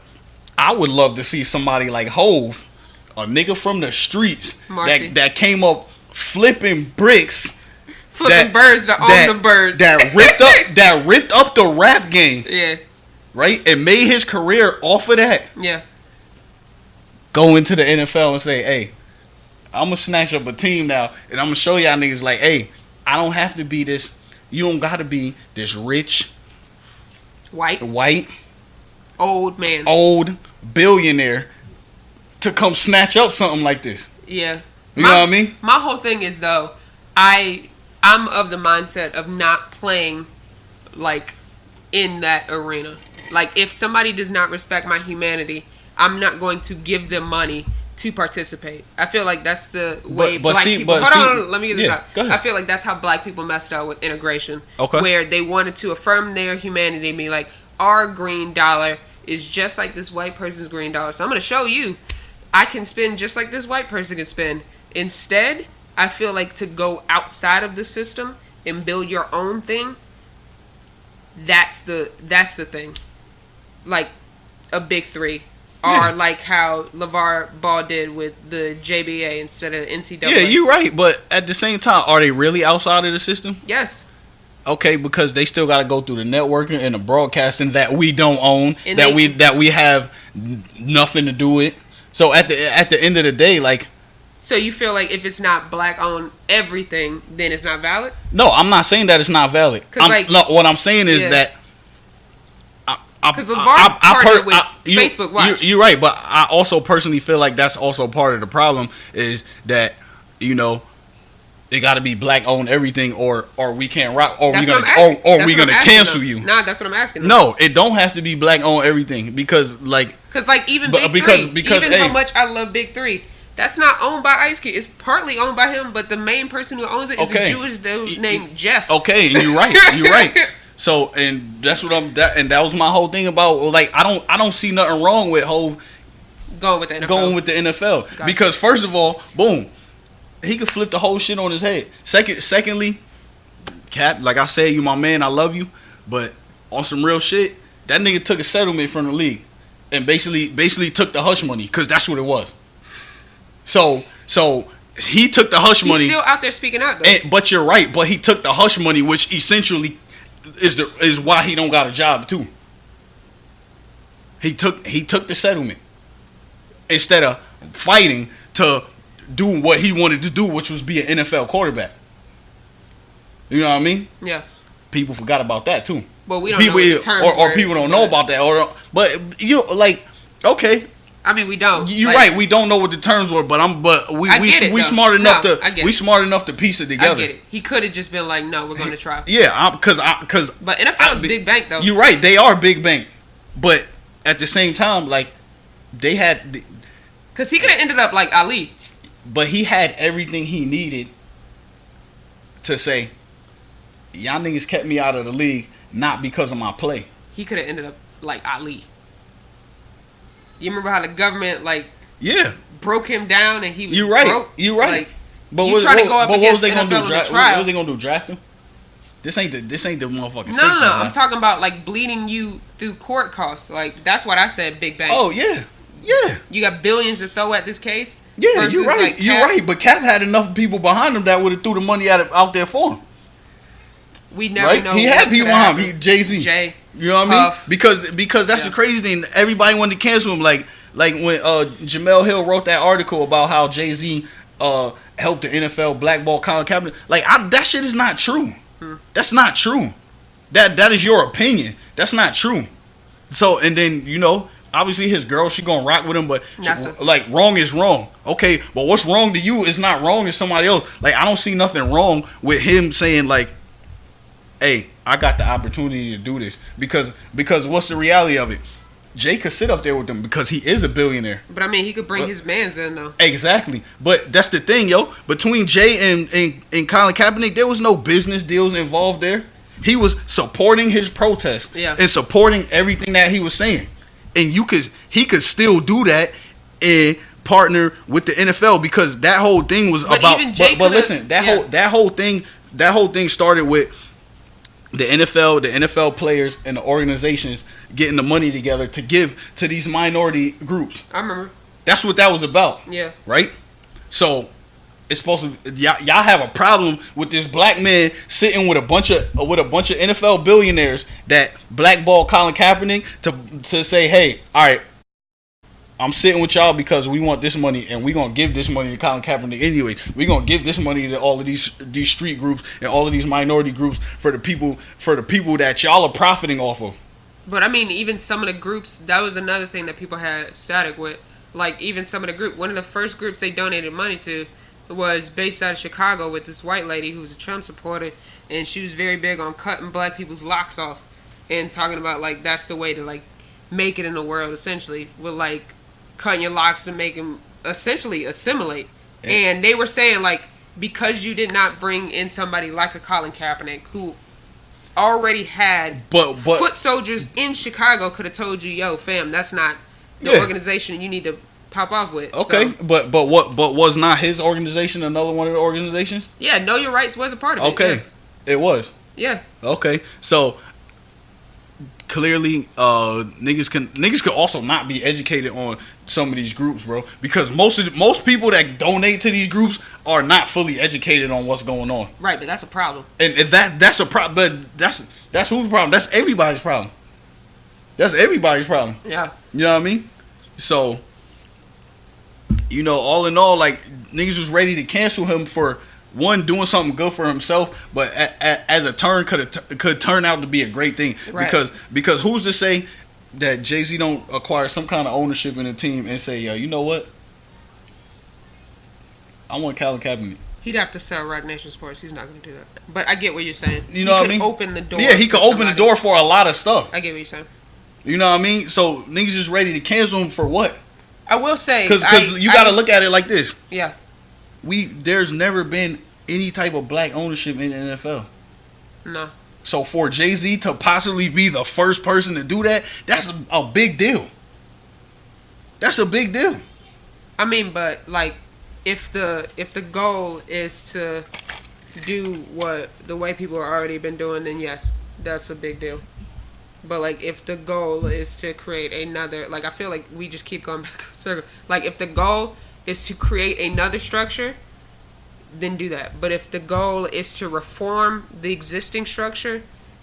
I would love to see somebody like Hov, a nigga from the streets that came up flipping bricks, flipping birds to own the birds, that ripped up the rap game. Yeah. Right? And made his career off of that. Yeah. Go into the NFL and say, hey, I'm going to snatch up a team now, and I'm going to show y'all niggas like, hey, I don't have to be this. You don't got to be this rich, white, old billionaire to come snatch up something like this. Yeah. You know what I mean? My whole thing is, though, I'm of the mindset of not playing, like, in that arena. Like, if somebody does not respect my humanity, I'm not going to give them money to participate. I feel like that's the way black people... Hold on, let me get this out. Go ahead. I feel like that's how black people messed up with integration. Okay. Where they wanted to affirm their humanity and be like, our green dollar is just like this white person's green dollar. So I'm going to show you I can spend just like this white person can spend. Instead, I feel like to go outside of the system and build your own thing, that's the thing. Like a big three. Or like how LeVar Ball did with the JBA instead of NCAA. Yeah, you're right. But at the same time, are they really outside of the system? Yes. Okay, because they still got to go through the networking and the broadcasting that we don't own, And that we have nothing to do with. So at the end of the day, like, So you feel like if it's not black owned everything, then it's not valid? no, I'm not saying that it's not valid. 'Cause, like, No, what I'm saying is yeah. that Because LeVar partnered with Facebook Watch. You're right, but I also personally feel like that's also part of the problem is that, you know, it got to be black owned everything, or we can't rock, or That's we what gonna I'm asking. or That's we what I'm gonna asking cancel them. you. Nah, that's what I'm asking. No, it don't have to be black owned everything because like Because like even But- Big because- Three, because, even hey. how much I love Big Three, that's not owned by Ice Kid. It's partly owned by him, but the main person who owns it is Okay. a Jewish dude named Jeff. okay, and you're right, you're right. So and that's what that was my whole thing about like I don't see nothing wrong with Hov Going with the NFL. going with the NFL Gotcha. because first of all, boom, he could flip the whole shit on his head. Secondly, Cap, like I said, you my man, I love you, but on some real shit, that nigga took a settlement from the league and basically took the hush money because that's what it was. So he took the hush He's money. still out there speaking out though. But you're right. But he took the hush money, which essentially is why he don't got a job too. He took the settlement instead of fighting to do what he wanted to do, which was be an NFL quarterback. You know what I mean? Yeah. People forgot about that too. But we don't know what the terms or were. people don't know about that. But you know, like, okay, I mean, we don't. you're Like, right. We don't know what the terms were, but we I get it, though. smart enough No, I get it. smart enough to piece it together. I get it. He could have just been like, "No, we're going to try." Yeah, because But NFL is big bank though. You're right. They are big bank, but at the same time, like they had, Because he could have ended up like Ali. but he had everything he needed to say, y'all niggas kept me out of the league not because of my play. He could have ended up like Ali. You remember how the government like Yeah, broke him down and he was you're right. broke? You're right. Like, But you what, try to what- go up but what against was they gonna NFL do? in the What trial. was they gonna do? Draft him? This ain't the motherfucking. no, 60s, man. I'm talking about like bleeding you through court costs. Like that's what I said. Big bank. Oh yeah, yeah, You got billions to throw at this case. yeah. versus, You're right. like, You're Cap. right. But Cap had enough people behind him that would have threw the money out there for him. We never Right? know. He what had people coulda behind him. happened. Jay-Z. Jay. You know what I mean? Puff. Because that's Yeah. the crazy thing. Everybody wanted to cancel him. Like when Jamel Hill wrote that article about how Jay-Z helped the NFL blackball Colin Kaepernick. Like that shit is not true. That's not true. That is your opinion. That's not true. So and then obviously his girl, she gonna rock with him, but like wrong is wrong. Okay, but what's wrong to you is not wrong to somebody else. Like I don't see nothing wrong with him saying like, hey, I got the opportunity to do this because what's the reality of it? Jay could sit up there with them because he is a billionaire. But I mean, he could bring his mans in though. Exactly. But that's the thing, yo. Between Jay and Colin Kaepernick, there was no business deals involved there. He was supporting his protest and supporting everything that he was saying. And he could still do that and partner with the NFL because that whole thing was about. But listen, that whole thing started with the NFL players and the organizations getting the money together to give to these minority groups. I remember. That's what that was about. Yeah. Right? So it's supposed to y'all have a problem with this black man sitting with a bunch of NFL billionaires that blackball Colin Kaepernick to say, hey, all right, I'm sitting with y'all because we want this money and we're gonna give this money to Colin Kaepernick anyway. We're gonna give this money to all of these street groups and all of these minority groups for the people that y'all are profiting off of. But I mean, even some of the groups, that was another thing that people had static with. Like even some of the group, one of the first groups they donated money to was based out of Chicago with this white lady who was a Trump supporter, and she was very big on cutting black people's locks off and talking about like that's the way to like make it in the world essentially with like cutting your locks to make them essentially assimilate. Yeah. And they were saying like because you did not bring in somebody like a Colin Kaepernick who already had but foot soldiers in Chicago could have told you, yo fam, that's not the organization you need to pop off with. Okay, so, but was not his organization another one of the organizations? Yeah, Know Your Rights was a part of it. Okay, yes. it was. Yeah. Okay, so clearly niggas can also not be educated on some of these groups, bro, because most people that donate to these groups are not fully educated on what's going on. Right, but that's a problem. And that's a problem. But that's whose problem? That's everybody's problem. That's everybody's problem. Yeah. You know what I mean? So, you know, all in all, like, niggas was ready to cancel him for one, doing something good for himself, but as a turn could turn out to be a great thing. Right. Because who's to say that Jay-Z don't acquire some kind of ownership in the team and say, yo, you know what? I want Colin Kaepernick. He'd have to sell Rock Nation Sports. He's not going to do that. But I get what you're saying. You know what I mean? Open the door. Yeah, he could open the door for a lot of stuff. I get what you're saying. You know what I mean? So niggas just ready to cancel him for what? I will say, because you got to look at it like this. Yeah. There's never been any type of black ownership in the NFL. No. So for Jay-Z to possibly be the first person to do that, that's a big deal. That's a big deal. I mean, but like, if the goal is to do what the white people have already been doing, then yes, that's a big deal. But like, if the goal is to create another, like, I feel like we just keep going back in a circle. Like, if the goal is to create another structure, then do that. But if the goal is to reform the existing structure,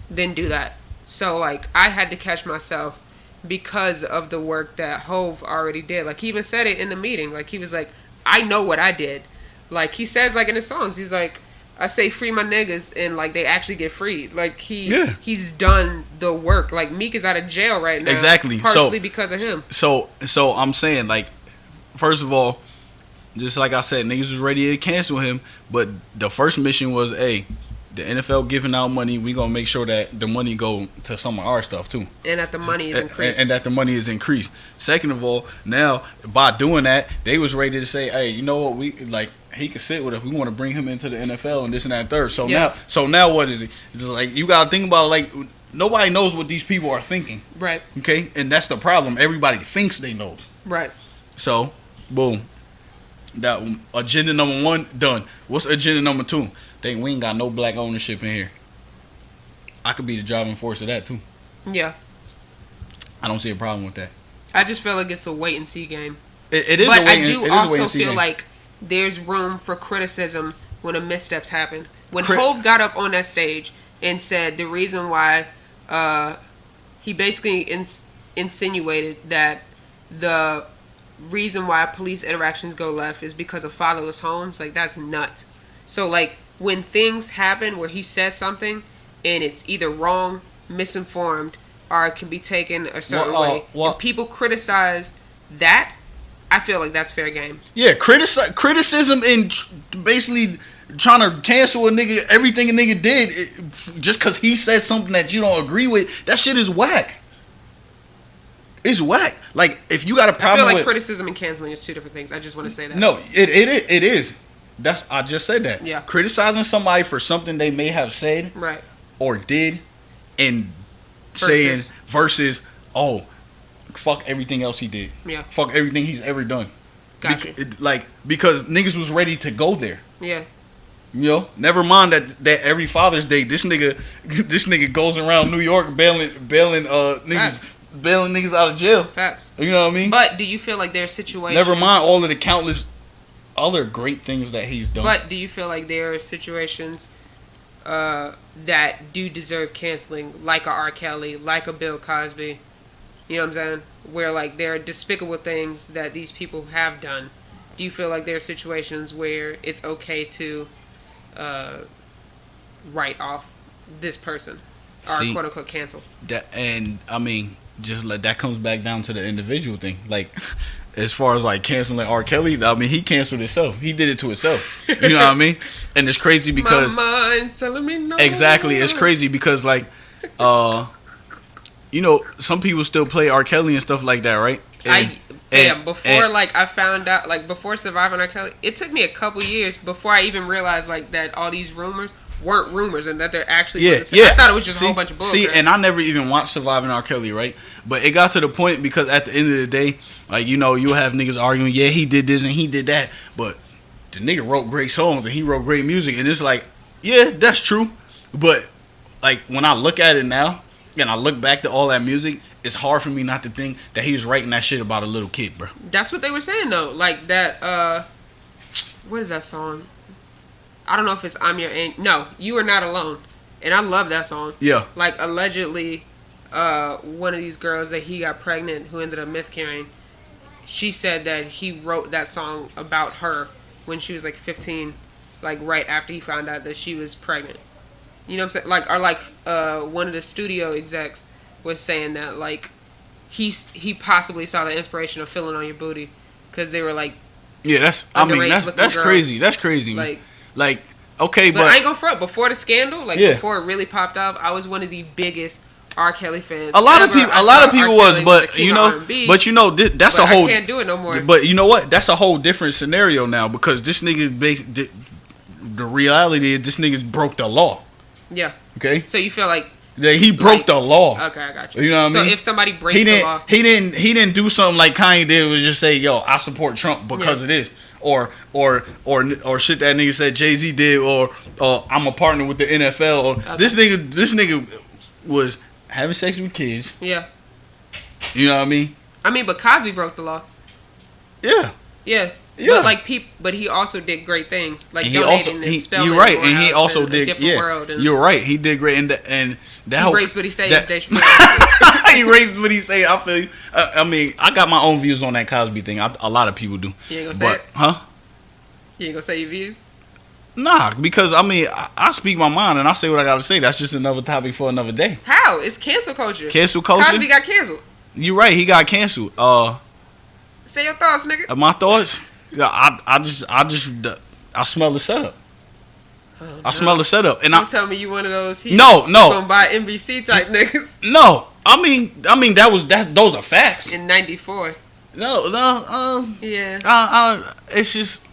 then do that. So like, I had to catch myself because of the work that Hove already did. Like, he even said it in the meeting. Like, he was like, I know what I did. Like, he says, like, in his songs, he's like, I say free my niggas, and like, they actually get freed. Like, he's done the work. Like, Meek is out of jail right now. Exactly. Partially because of him. So I'm saying, like, first of all, just like I said, niggas was ready to cancel him, but the first mission was, hey, the NFL giving out money, we gonna make sure that the money go to some of our stuff too, and that the money is increased, and that the money is increased. Second of all, now by doing that, they was ready to say, hey, you know what, we like, he could sit with us. We want to bring him into the NFL and this and that and third. So now what is it? It's like, you gotta think about it, like, nobody knows what these people are thinking. Right. Okay, and that's the problem. Everybody thinks they knows. Right. So, boom. That agenda number 1 done. What's agenda number 2? We ain't got no black ownership in here. I could be the driving force of that too. Yeah. I don't see a problem with that. I just feel like it's a wait and see game. It is, but a wait I do and, also feel like there's room for criticism when a missteps happen. When Hove got up on that stage and said the reason why, he basically insinuated that the reason why police interactions go left is because of fatherless homes. Like, that's nuts. So like, when things happen where he says something and it's either wrong, misinformed, or it can be taken a certain way, and people criticize that, I feel like that's fair game. Yeah, criticism and basically trying to cancel a nigga, everything a nigga did, just because he said something that you don't agree with, that shit is whack. It's whack. Like, if you got a problem, I feel like criticism and canceling is two different things. I just want to say that. No, it is. I just said that. Yeah. Criticizing somebody for something they may have said, right, or did, and versus, oh, fuck everything else he did. Yeah. Fuck everything he's ever done. Gotcha. Because niggas was ready to go there. Yeah. You know, never mind that every Father's Day, this nigga goes around New York bailing niggas. Bailing niggas out of jail. Facts. You know what I mean? But do you feel like there are situations... Never mind all of the countless other great things that he's done. But do you feel like there are situations that do deserve canceling, like a R. Kelly, like a Bill Cosby? You know what I'm saying? Where, like, there are despicable things that these people have done. Do you feel like there are situations where it's okay to write off this person? Or quote-unquote cancel? And, I mean... just like that comes back down to the individual thing. Like, as far as like canceling R. Kelly, I mean, he canceled himself. He did it to himself. You know what I mean? And it's crazy because my mind's telling me no. Exactly, it's crazy because like, you know, some people still play R. Kelly and stuff like that, right? I found out, like, before surviving R. Kelly, it took me a couple years before I even realized like that all these rumors weren't rumors and that there actually was I thought it was just a whole bunch of bullshit. See, and I never even watched Surviving R. Kelly, right? But it got to the point because at the end of the day, like, you know, you have niggas arguing, yeah, he did this and he did that, but the nigga wrote great songs and he wrote great music, and it's like, yeah, that's true. But like, when I look at it now, and I look back to all that music, it's hard for me not to think that he was writing that shit about a little kid, bro. That's what they were saying though. Like that. What is that song? I don't know if it's "I'm Your Angel." No, "You Are Not Alone," and I love that song. Yeah. Like allegedly, one of these girls that he got pregnant, who ended up miscarrying, she said that he wrote that song about her when she was like 15, like right after he found out that she was pregnant. You know what I'm saying? Like, or like one of the studio execs was saying that like he possibly saw the inspiration of "Feeling on Your Booty" because they were like, yeah, that's crazy. That's crazy, man. Like okay, but I ain't gonna front. Before the scandal, like yeah. before it really popped up, I was one of the biggest R. Kelly fans. A lot of people was, but you know, that's a whole. I can't do it no more. But you know what? That's a whole different scenario now because this nigga, the reality is this nigga broke the law. Yeah. Okay. So you feel like he broke the law. Okay, I got you. You know what I mean? So if somebody breaks the law, he didn't do something like Kanye did, was just say, "Yo, I support Trump because of this," or shit that nigga said Jay-Z did, or I'm a partner with the NFL. Or okay. This nigga was having sex with kids. Yeah. You know what I mean? But Cosby broke the law. Yeah. Yeah. Yeah. But but he also did great things, like donating and spelling. You're right, and he also did. Yeah, world and you're right. He did great, and that he raped what he say. He raped what he say. I feel you. I mean, I got my own views on that Cosby thing. A lot of people do. You ain't gonna say it? Huh? You ain't gonna say your views? Nah, because I mean, I speak my mind and I say what I gotta say. That's just another topic for another day. How? It's cancel culture. Cancel culture. Cosby got canceled. You're right. He got canceled. Say your thoughts, nigga. My thoughts. I smell the setup. Oh, I smell the setup, and don't tell me you one of those. No. Gonna buy NBC type niggas. No, I mean those are facts. In '94. No. Yeah. It's just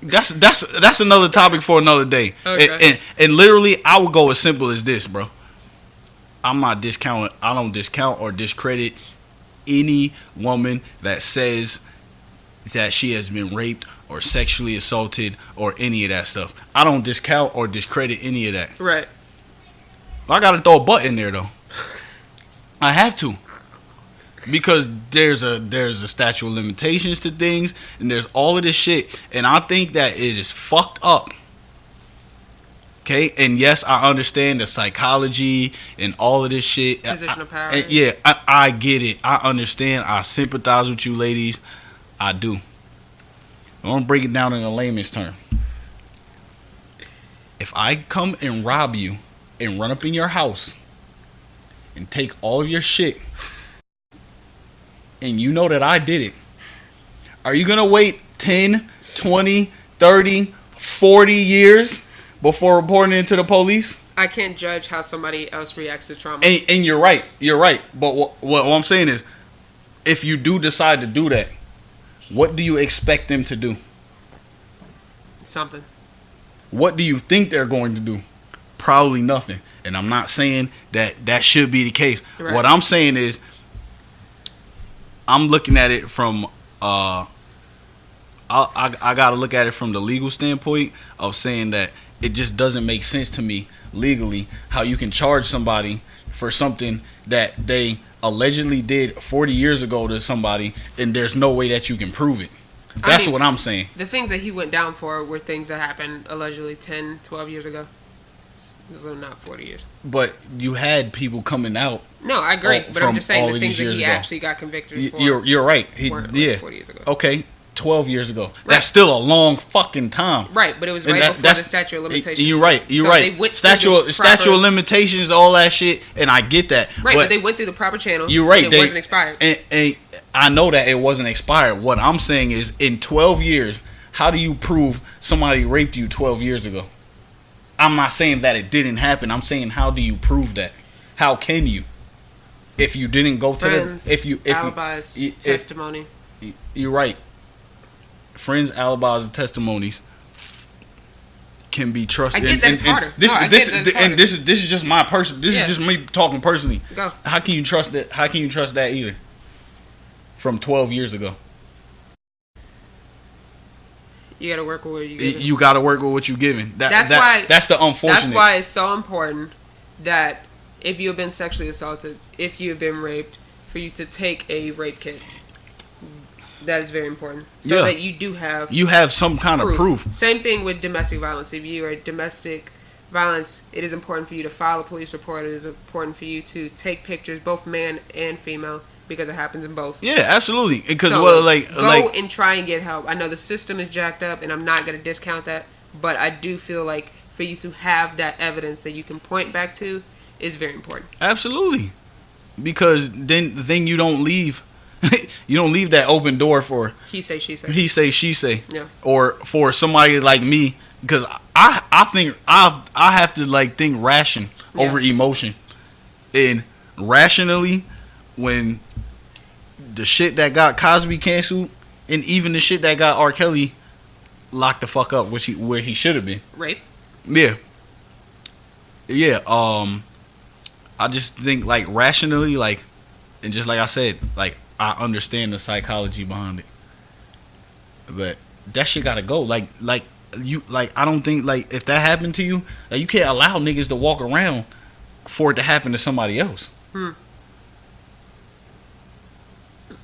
that's another topic for another day. Okay. And literally, I would go as simple as this, bro. I'm not discounting. I don't discount or discredit any woman that says that she has been raped or sexually assaulted or any of that stuff. I don't discount or discredit any of that. Right. I gotta throw a butt in there though. I have to. Because there's a statute of limitations to things and there's all of this shit. And I think that it is fucked up. Okay? And yes, I understand the psychology and all of this shit. Position of power. I get it. I understand. I sympathize with you ladies. I do. I want to break it down in a layman's term. If I come and rob you and run up in your house and take all of your shit and you know that I did it, are you going to wait 10, 20, 30, 40 years before reporting it to the police? I can't judge how somebody else reacts to trauma. And you're right. You're right. But what I'm saying is, if you do decide to do that, what do you expect them to do? Something. What do you think they're going to do? Probably nothing. And I'm not saying that should be the case. Right. What I'm saying is, I'm looking at it from I got to look at it from the legal standpoint of saying that it just doesn't make sense to me legally how you can charge somebody for something that they allegedly did 40 years ago to somebody and there's no way that you can prove it. That's what I'm saying. The things that he went down for were things that happened allegedly 10, 12 years ago. So not 40 years. But you had people coming out. No, I agree. But I'm just saying the things that he actually got convicted for. You're right. Weren't like 40 years ago. Okay. 12 years ago. Right. That's still a long fucking time. Right, but it was right before the statute of limitations. You're right. You're right. Statute of limitations, all that shit, and I get that. Right, but they went through the proper channels. You're right. And it wasn't expired. And I know that it wasn't expired. What I'm saying is, in 12 years, how do you prove somebody raped you 12 years ago? I'm not saying that it didn't happen. I'm saying, how do you prove that? How can you? If you didn't go to alibis, testimony. You're right. Friends, alibis, and testimonies can be trusted. I get that it's harder. This is just my person. This is just me talking personally. Go. How can you trust that? How can you trust that either? From 12 years ago. You gotta work with what you given. You gotta work with what you're given. That's why that's the unfortunate. That's why it's so important that if you have been sexually assaulted, if you have been raped, for you to take a rape kit. That is very important. So that you have some kind of proof. Same thing with domestic violence. If you are domestic violence, it is important for you to file a police report. It is important for you to take pictures, both man and female, because it happens in both. Yeah, absolutely. Because so, go and try and get help. I know the system is jacked up, and I'm not going to discount that, but I do feel like for you to have that evidence that you can point back to is very important. Absolutely, because then you don't leave. You don't leave that open door for he say she say. He say she say. Yeah. Or for somebody like me, because I think I have to like think ration over emotion, and rationally, when the shit that got Cosby canceled, and even the shit that got R. Kelly locked the fuck up, where he should have been. Rape. Yeah. Yeah. I just think like rationally, like, and just like I said, like I understand the psychology behind it, but that shit gotta go. Like you, like I don't think like if that happened to you, like you can't allow niggas to walk around for it to happen to somebody else.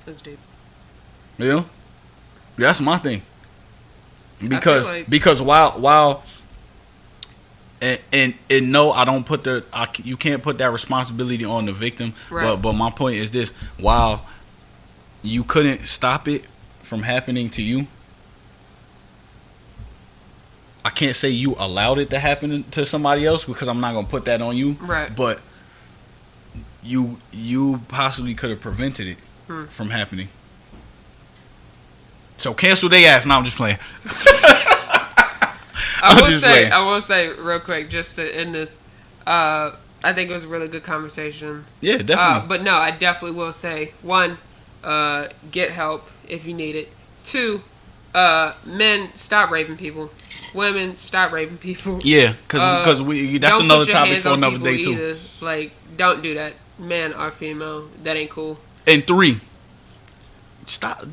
That's deep. You know, that's my thing. Because while and no, I don't put you can't put that responsibility on the victim. Right. But my point is this: while you couldn't stop it from happening to you, I can't say you allowed it to happen to somebody else because I'm not gonna put that on you. Right. But you possibly could have prevented it from happening. So cancel their ass. No, I'm just playing. I will say real quick just to end this. I think it was a really good conversation. Yeah, definitely. But no, I definitely will say, one, get help if you need it. Two, men, stop raping people. Women, stop raping people. Yeah, because that's another topic for another day too. Either. Like, don't do that. Man or female, that ain't cool. And three, stop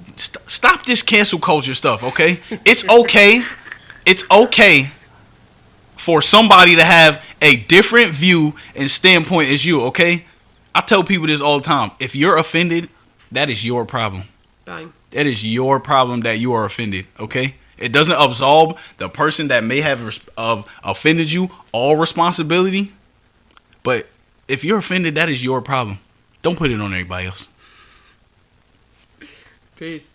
this cancel culture stuff. Okay, it's okay. It's okay for somebody to have a different view and standpoint as you. Okay, I tell people this all the time. If you're offended, that is your problem. Fine. That is your problem that you are offended. Okay. It doesn't absolve the person that may have offended you all responsibility. But if you're offended, that is your problem. Don't put it on everybody else. Peace.